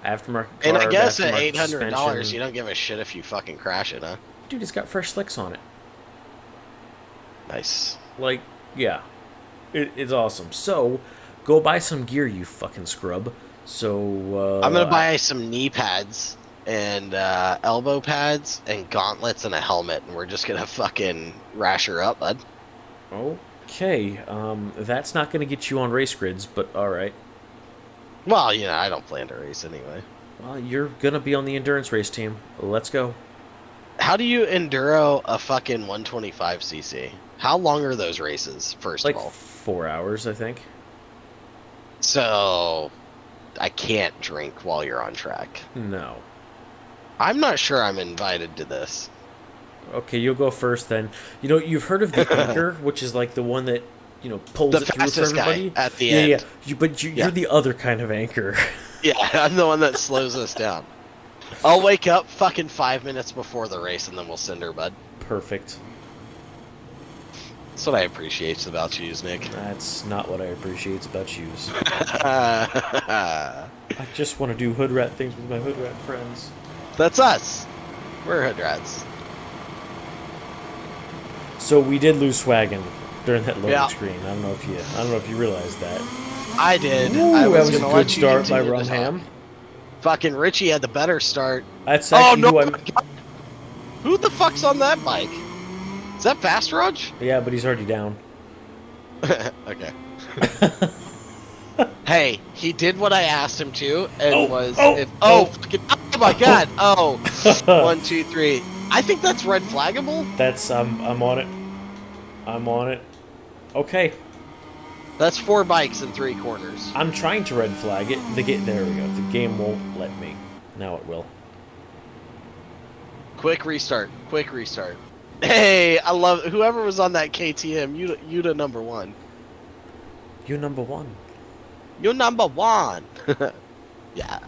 Aftermarket carb, And I guess at aftermarket $800, suspension. you don't give a shit if you fucking crash it, huh? Dude, it's got fresh slicks on it. Nice. Like, yeah, it's awesome. So, go buy some gear, you fucking scrub. So I'm gonna buy some knee pads and elbow pads and gauntlets and a helmet, and we're just gonna fucking rash her up, bud. Okay, that's not gonna get you on race grids, but all right. Well, you know, I don't plan to race anyway. Well, you're gonna be on the endurance race team. Let's go. How do you enduro a fucking 125cc? How long are those races, first Like of all? 4 hours, I think. So, I can't drink while you're on track. No. I'm not sure I'm invited to this. Okay, you'll go first then. You know, you've heard of the anchor, which is like the one that, you know, pulls The it through for fastest guy everybody. at the yeah, end. yeah. But Yeah. you're the other kind of anchor. Yeah, I'm the one that slows us down. I'll wake up fucking 5 minutes before the race and then we'll send her, bud. Perfect. That's what I appreciate about you, Nick. That's not what I appreciate about yous. That's I just want to do hood rat things with my hood rat friends. us. We're hood rats. So we did lose Swaggin during that loading Yeah. screen. I don't know if you realized that. I did. Ooh, I that was a gonna good let you start by continue to Rumham. talk. Fucking Richie had the better start. That's Oh actually no! who I'm. Who the fuck's on that bike? Is that Fast Rudge? Yeah, but he's already down. Okay. Hey, he did what I asked him to, and fucking, oh my god! Oh, 1, 2, 3. I think that's red flaggable. That's I'm on it. I'm on it. Okay, That's 4 bikes in 3 corners. I'm trying to red flag it. There we go. The game won't let me. Now it will. Quick restart. Quick restart. Hey, I love whoever was on that KTM. You the number one. You're number one. You're number one. Yeah.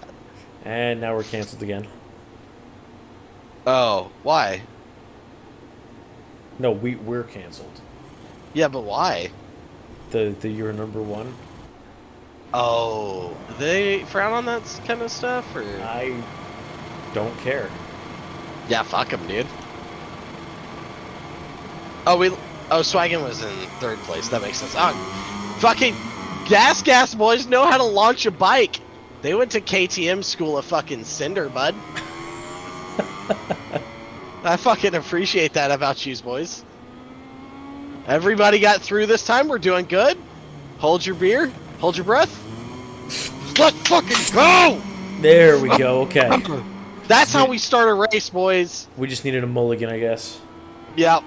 And now we're canceled again. Oh, why? No, we're canceled. Yeah, but why? The you're number one. Oh, they frown on that kind of stuff, or? I don't care. Yeah, fuck them, dude. Oh, Swaggin was in 3rd place. That makes sense. Oh, fucking gas boys know how to launch a bike. They went to KTM school of fucking Cinder, bud. I fucking appreciate that about you boys. Everybody got through this time. We're doing good. Hold your beer. Hold your breath. Let's fucking go! There we go. Okay. That's how we start a race, boys. We just needed a mulligan, I guess. Yep.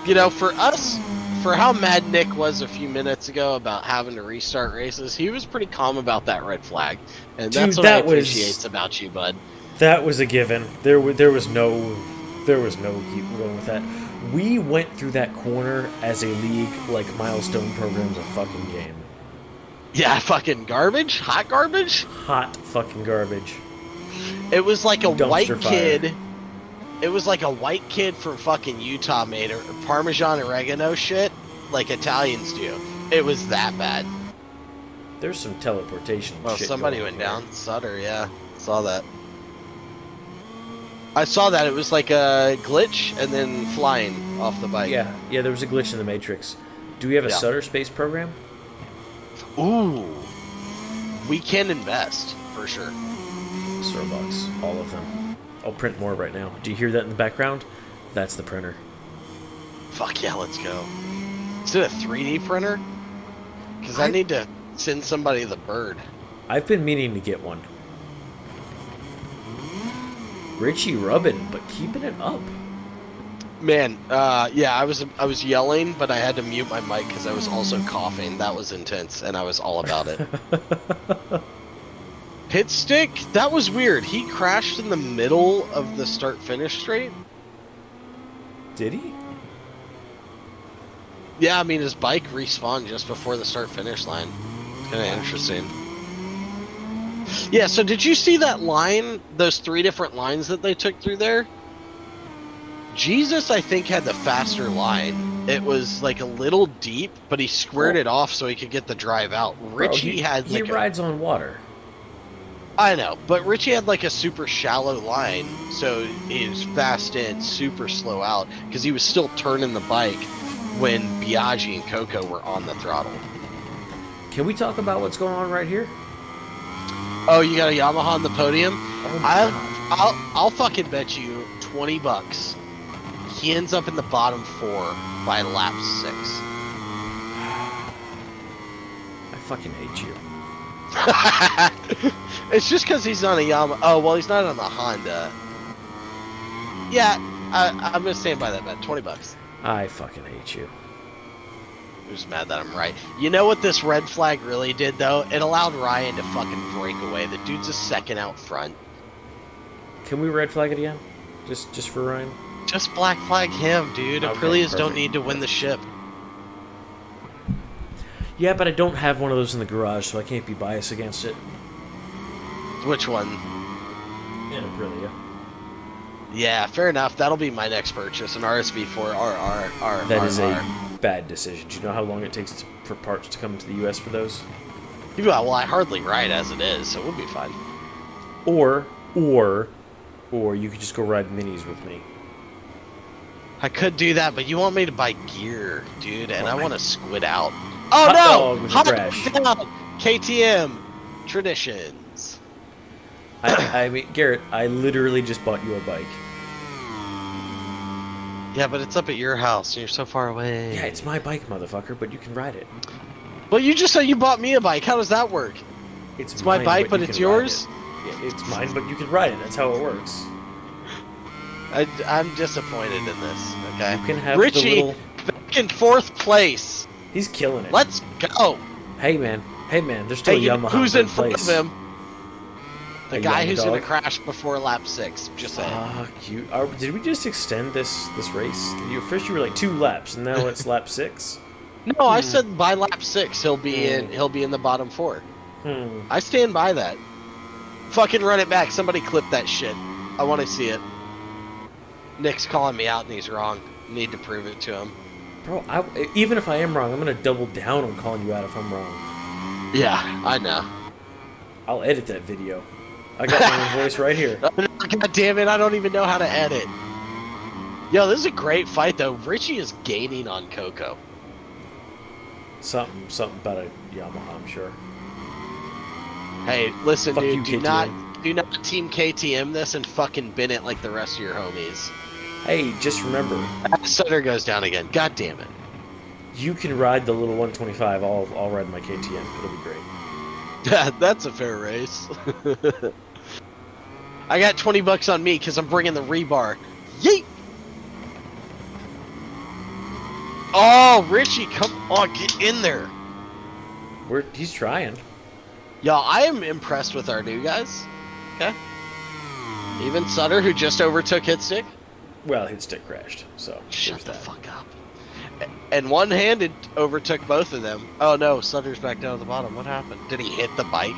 You know, for us, for how mad Nick was a few minutes ago about having to restart races, he was pretty calm about that red flag. And Dude, that's what I that was- appreciate about you, bud. That was a given. There was no keep going with that. We went through that corner as a league like Milestone Program's a fucking game. Yeah, fucking garbage? Hot garbage? Hot fucking garbage. It was like a Dumpster white fire. kid. It was like a white kid from fucking Utah made a Parmesan oregano shit like Italians do. It was that bad. There's some teleportation. Well, shit somebody going went on down. Sutter, yeah. Saw that. I saw that. It was like a glitch and then flying off the bike. here. Yeah, there was a glitch in the Matrix. Do we have a Yeah. Sutter space program? Ooh. We can invest, for sure. Starbucks, all of them. I'll print more right now. Do you hear that in the background? That's the printer. Fuck yeah, let's go. Is it a 3D printer? Because I need to send somebody the bird. I've been meaning to get one. Richie rubbing, but keeping it up. Man, yeah, I was yelling, but I had to mute my mic because I was also coughing. That was intense, and I was all about it. Pit stick? That was weird. He crashed in the middle of the start-finish straight. Did he? Yeah, I mean, his bike respawned just before the start-finish line. It's kind of interesting. Yeah, so did you see that line, those 3 different lines that they took through there? Jesus, I think, had the faster line. It was like a little deep, but he squared it off so he could get the drive out. Richie had like he rides on water. I know, but Richie had like a super shallow line, so he was fast in, super slow out, because he was still turning the bike when Biaggi and Coco were on the throttle. Can we talk about what's going on right here? Oh, you got a Yamaha on the podium? Oh my God. I'll fucking bet you $20 he ends up in the bottom 4 by lap 6. I fucking hate you. It's just because he's on a Yamaha. Oh, well, he's not on the Honda. Yeah, I'm gonna stand by that bet. $20. I fucking hate you. I'm just mad that I'm right. You know what this red flag really did, though? It allowed Ryan to fucking break away. The dude's a second out front. Can we red flag it again? Just for Ryan? Just black flag him, dude. Okay, Aprilias don't perfect. need to win the ship. Yeah, but I don't have one of those in the garage, so I can't be biased against it. Which one? In Aprilia. Yeah, fair enough. That'll be my next purchase, an RSV4 RR. That is a bad decision. Do you know how long it takes for parts to come to the U.S. for those? Yeah, well, I hardly ride as it is, so we'll be fine. Or you could just go ride minis with me. I could do that, but you want me to buy gear, dude, and I want to squid out. Hot Oh dog no! with a Hot crash. dog! KTM traditions. I mean, Garrett, I literally just bought you a bike. Yeah, but it's up at your house, and you're so far away. Yeah, it's my bike, motherfucker, but you can ride it. Well, you just said you bought me a bike. How does that work? It's my mine, bike, but you it's can ride yours? it. Yeah, it's mine, but you can ride it. That's how it works. I'm disappointed in this. Okay. You can have Richie, the little... back in 4th place. He's killing it. Let's go. Hey, man. There's still Hey, a you know Yamaha who's in front place. of him? The A guy young who's going dog? to crash before lap 6. Just saying. Fuck you. Did we just extend this race? First you were like 2 laps, and now it's lap 6? No, I said by lap 6 he'll be in the bottom 4. I stand by that. Fucking run it back. Somebody clip that shit. I want to see it. Nick's calling me out and he's wrong. Need to prove it to him. Bro, even if I am wrong, I'm going to double down on calling you out if I'm wrong. Yeah, I know. I'll edit that video. I got my own voice right here. God damn it, I don't even know how to edit. Yo, this is a great fight though. Richie is gaining on Coco. Something about a Yamaha, I'm sure. Hey, listen, Fuck dude, you, do not team KTM this and fucking bin it like the rest of your homies. Hey, just remember, Sutter goes down again. God damn it. you can ride the little 125. I'll ride my KTM. It'll be great. That's a fair race. I got $20 on me because I'm bringing the rebar. Yeet! Oh, Richie, come on, get in there. He's trying. Y'all, I am impressed with our new guys. Okay. Even Sutter, who just overtook Hitstick. Well, his stick crashed, so Shut there's the that. fuck up. And one-handed overtook both of them. Oh no, Sutter's back down at the bottom. What happened? Did he hit the bike?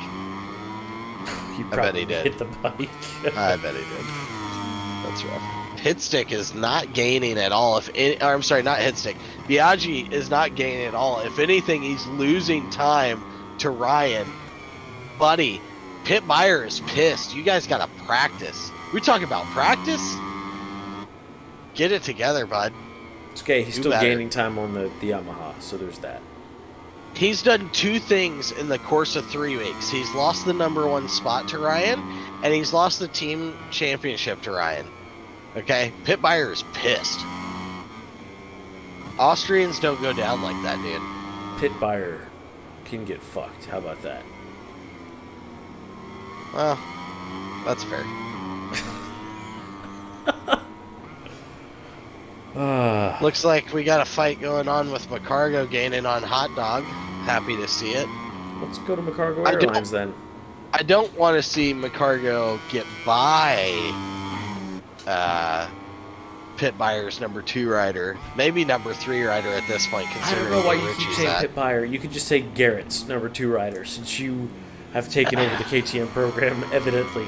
He bet probably he did. hit the bike. I bet he did. That's rough. Hitstick is not gaining at all. Or, I'm sorry, not Hitstick. Biaggi is not gaining at all. If anything, he's losing time to Ryan. Buddy, Pit Meyer is pissed. You guys gotta practice. We talking about practice? Get it together, bud. It's okay. He's Do still better. gaining time on the Yamaha, so there's that. He's done 2 things in the course of 3 weeks. He's lost the #1 spot to Ryan, and he's lost the team championship to Ryan. Okay? Pit Meyer is pissed. Austrians don't go down like that, dude. Pit buyer can get fucked. How about that? Well, that's fair. Looks like we got a fight going on with McCargo gaining on Hot Dog. Happy to see it. Let's go to McCargo I don't- Airlines then. I don't want to see McCargo get by Pit Meyer's #2 rider. Maybe #3 rider at this point, I considering don't know why where you keep Richie's saying at. Pit buyer. You could just say Garrett's #2 rider, since you have taken over the KTM program, evidently.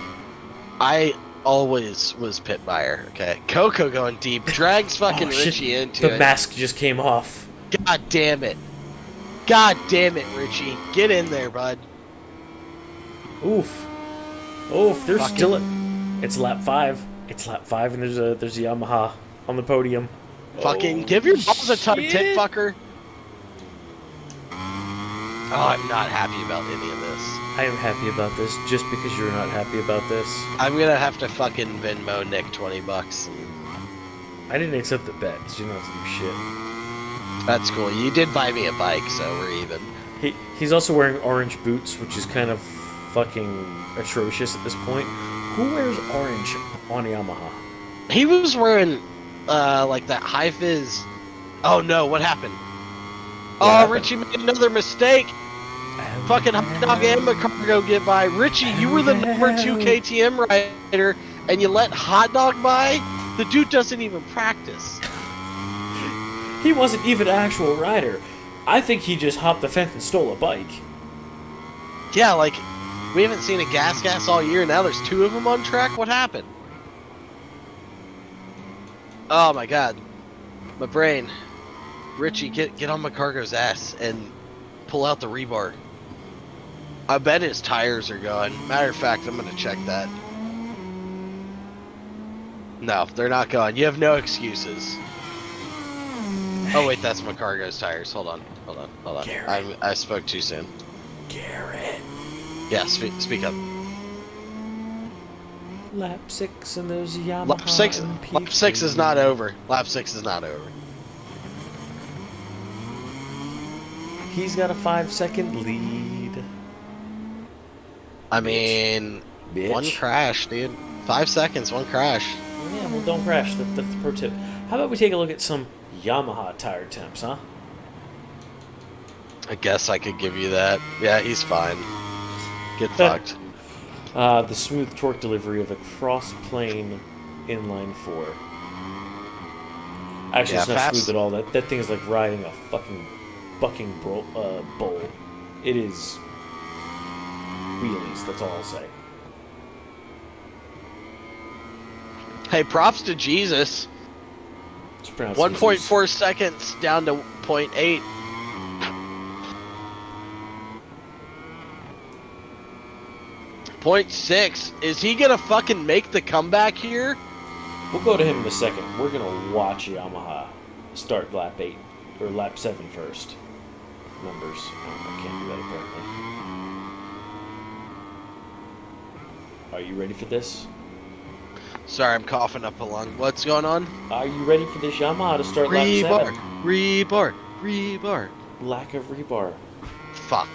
I always was Pit Meyer, okay? Coco going deep, drags fucking Oh, shit. Richie into The it. mask just came off. God damn it. God damn it, Richie. Get in there, bud. Oof. Oof, they're Fucking- still at... It's lap 5. It's lap 5, and there's a Yamaha on the podium. Fucking Oh, give your balls a tug, tit shit. fucker. Oh, I'm not happy about any of this. I am happy about this, just because you're not happy about this. I'm gonna have to fucking Venmo Nick $20. I didn't accept the bet, so you don't have to do shit. That's cool. You did buy me a bike, so we're even. He's also wearing orange boots, which is kind of fucking atrocious at this point. Who wears orange on a Yamaha? He was wearing, like that high vis. Oh no, what happened? happened? Richie made another mistake. Fucking Hot Dog and McCargo get by. Richie, you were the #2 KTM rider, and you let Hot Dog by? The dude doesn't even practice. He wasn't even an actual rider. I think he just hopped the fence and stole a bike. Yeah, like, we haven't seen a gas all year, now there's 2 of them on track? What happened? Oh my god. My brain. Richie, get on McCargo's ass and pull out the rebar. I bet his tires are going. Matter of fact, I'm gonna check that. No, they're not going. You have no excuses. Oh wait, that's McCargo's tires. Hold on. Garrett. I spoke too soon. Garrett. Yeah, speak up. Lap 6 and there's a Yamaha. Lap 6 is not over. Lap 6 is not over. He's got a 5-second lead. I mean, Bitch. one crash, dude. 5 seconds, one crash. Yeah, well, don't crash. That's the pro tip. How about we take a look at some Yamaha tire temps, huh? I guess I could give you that. Yeah, he's fine. Get fucked. The smooth torque delivery of a cross-plane inline 4. Actually, Yeah, it's not fast. smooth at all. That thing is like riding a fucking bucking bull. It is wheelies, that's all I'll say. Hey, props to Jesus. It's pronounced 1.4 seconds down to 0.8. .6. Is he gonna fucking make the comeback here? We'll go to him in a second. We're gonna watch Yamaha start lap 8 or lap 7 first. Numbers. I can't do that apparently. Are you ready for this? Sorry, I'm coughing up a lung. What's going on? Are you ready for this Yamaha to start lap 7? Rebar. Lack of rebar. Fuck.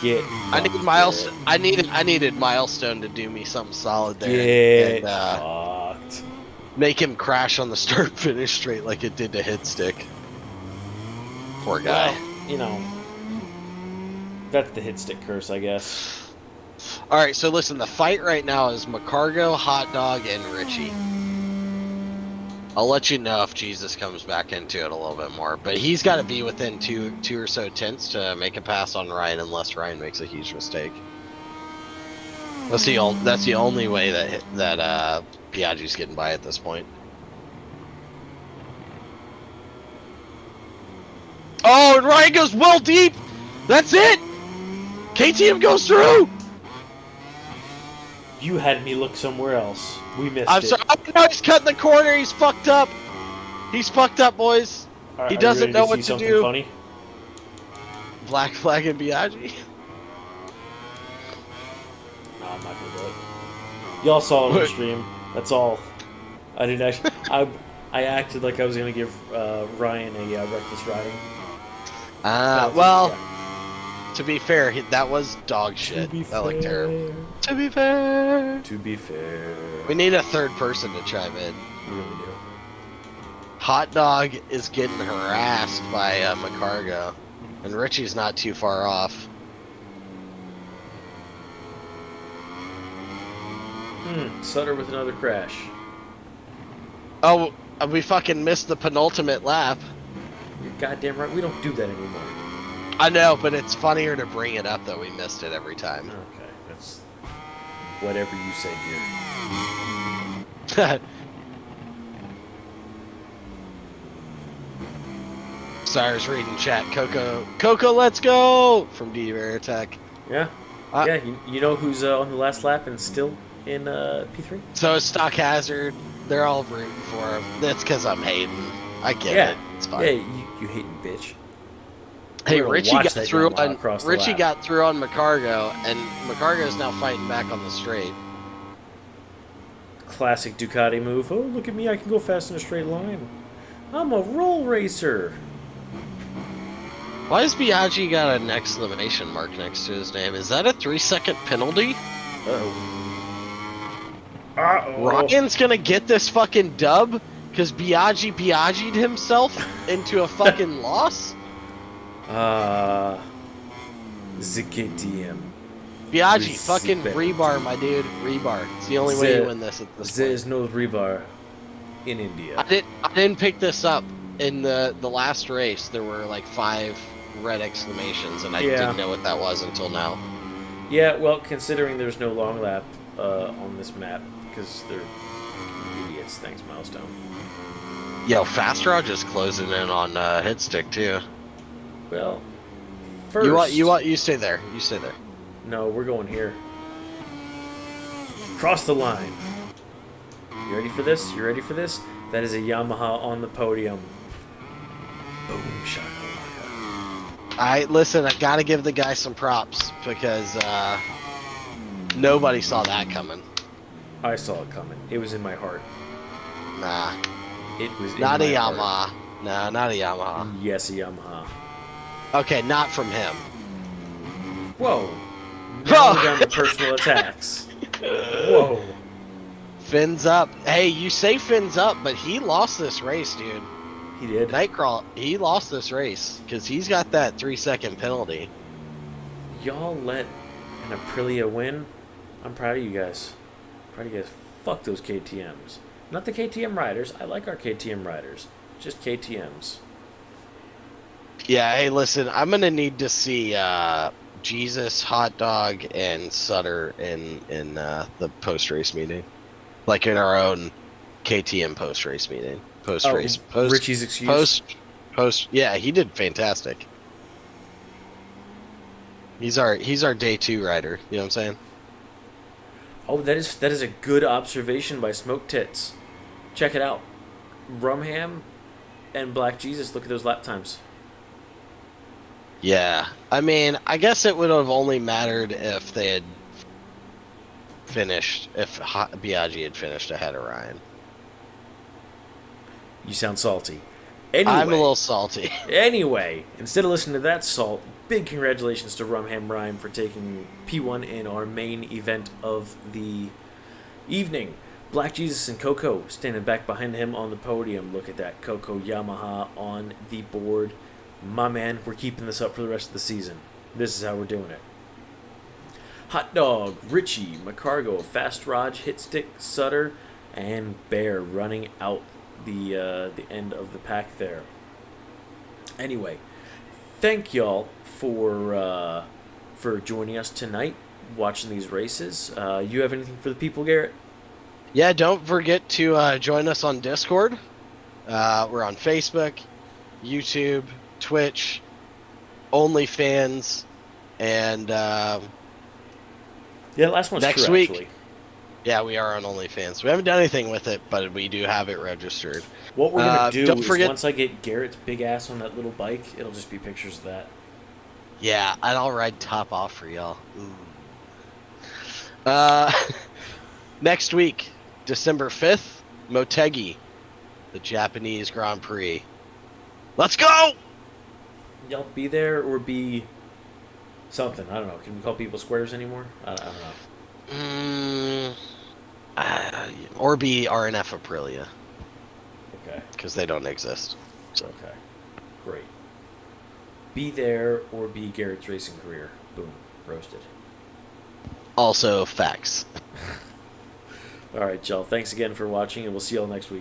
Get. I need milestone. I needed milestone to do me something solid there. Get and, fucked. make him crash on the start finish straight like it did to Hitstick. Poor guy. Well, you know, that's the hit stick curse, I guess. Alright, so listen, the fight right now is McCargo, Hot Dog, and Richie. I'll let you know if Jesus comes back into it a little bit more, but he's got to be within two or so tenths to make a pass on Ryan, unless Ryan makes a huge mistake. That's the only way that Piaget's getting by at this point. Oh, and Ryan goes well deep. That's it. KTM goes through! You had me look somewhere else. We missed I'm it. sorry. Oh, no, he's cutting the corner. He's fucked up. He's fucked up, boys. He doesn't know what to do. Funny? Black Flag and Biaggi. No, I'm not gonna do it. Y'all saw it on the stream. That's all. I didn't actually. I acted like I was gonna give Ryan a reckless riding. Well, to be fair, that was dog shit. That looked terrible. To be fair. To be fair. We need a third person to chime in. We really do. Hot Dog is getting harassed by McCargo, and Richie's not too far off. Sutter with another crash. Oh, we fucking missed the penultimate lap. You're goddamn right. We don't do that anymore. I know, but it's funnier to bring it up that we missed it every time. Okay, that's whatever you say, dear. Stars reading chat. Coco, let's go from D Veritech. Yeah, yeah. You know who's on the last lap and still in P3? So it's Stock Hazard. They're all rooting for him. That's because I'm hating. I get it. It's fine. Yeah, you hating bitch. Hey, We're gonna Richie watch got that through Yamaha on across the Richie lap. got through on McCargo, and McCargo is now fighting back on the straight. Classic Ducati move. Oh, look at me! I can go fast in a straight line. I'm a roll racer. Why has Biaggi got an exclamation mark next to his name? Is that a 3-second penalty? Uh-oh. Ryan's gonna get this fucking dub because Biaggi'd himself into a fucking loss? The KTM. Biaggi, fucking rebar, my dude. Rebar. It's the only way you win this at this point. There's no rebar in India. I didn't pick this up in the last race. There were like 5 red exclamations, and I didn't know what that was until now. Yeah, well, considering there's no long lap on this map, because they're idiots. Thanks, Milestone. Yo, Fast Rod just closing in on hit stick too. Well, first you stay there. You stay there. No, we're going here. Cross the line. You ready for this? You ready for this? That is a Yamaha on the podium. Boom, shakalaka. Listen, I gotta give the guy some props because nobody saw that coming. I saw it coming. It was in my heart. Nah. It was not in a my Yamaha. heart. No, not a Yamaha. Yes, a Yamaha. Okay, not from him. Whoa. Now we're down to personal attacks. Whoa. Fins up. Hey, you say fins up, but he lost this race, dude. He did. Nightcrawl, he lost this race because he's got that 3-second penalty. Y'all let an Aprilia win? I'm proud of you guys. Proud of you guys. Fuck those KTMs. Not the KTM riders. I like our KTM riders. Just KTMs. Yeah, hey, listen, I'm going to need to see Jesus, Hot Dog, and Sutter in the post-race meeting. Like in our own KTM post-race meeting. Post-race. Richie's excuse? Post. Yeah, he did fantastic. He's our day 2 rider. You know what I'm saying? Oh, that is a good observation by Smoke Tits. Check it out. Rumham and Black Jesus, look at those lap times. Yeah. I mean, I guess it would have only mattered if they had finished, if Biaggi had finished ahead of Ryan. You sound salty. Anyway, I'm a little salty. Anyway, instead of listening to that salt, big congratulations to Rumham Ryan for taking P1 in our main event of the evening. Black Jesus and Coco standing back behind him on the podium. Look at that. Coco Yamaha on the board. My man, we're keeping this up for the rest of the season. This is how we're doing it. Hot Dog, Richie, McCargo, Fast Raj, Hitstick, Sutter, and Bear running out the end of the pack there. Anyway, thank y'all for joining us tonight, watching these races. You have anything for the people, Garrett? Yeah, don't forget to join us on Discord. We're on Facebook, YouTube, Twitch, OnlyFans, And Yeah, the last one's Next true, week. actually. yeah, we are on OnlyFans. We haven't done anything with it, but we do have it registered. What we're going to do Don't is forget- once I get Garrett's big ass on that little bike, it'll just be pictures of that. Yeah, and I'll ride top off for y'all. Ooh. Next week, December 5th, Motegi, the Japanese Grand Prix. Let's go! Y'all be there or be something. I don't know. Can we call people squares anymore? I don't know. Or be RNF Aprilia, Okay. because they don't exist. So Okay. Great. Be there or be Garrett's racing career. Boom. Roasted. also facts. All right, y'all. Thanks again for watching, and we'll see y'all next week.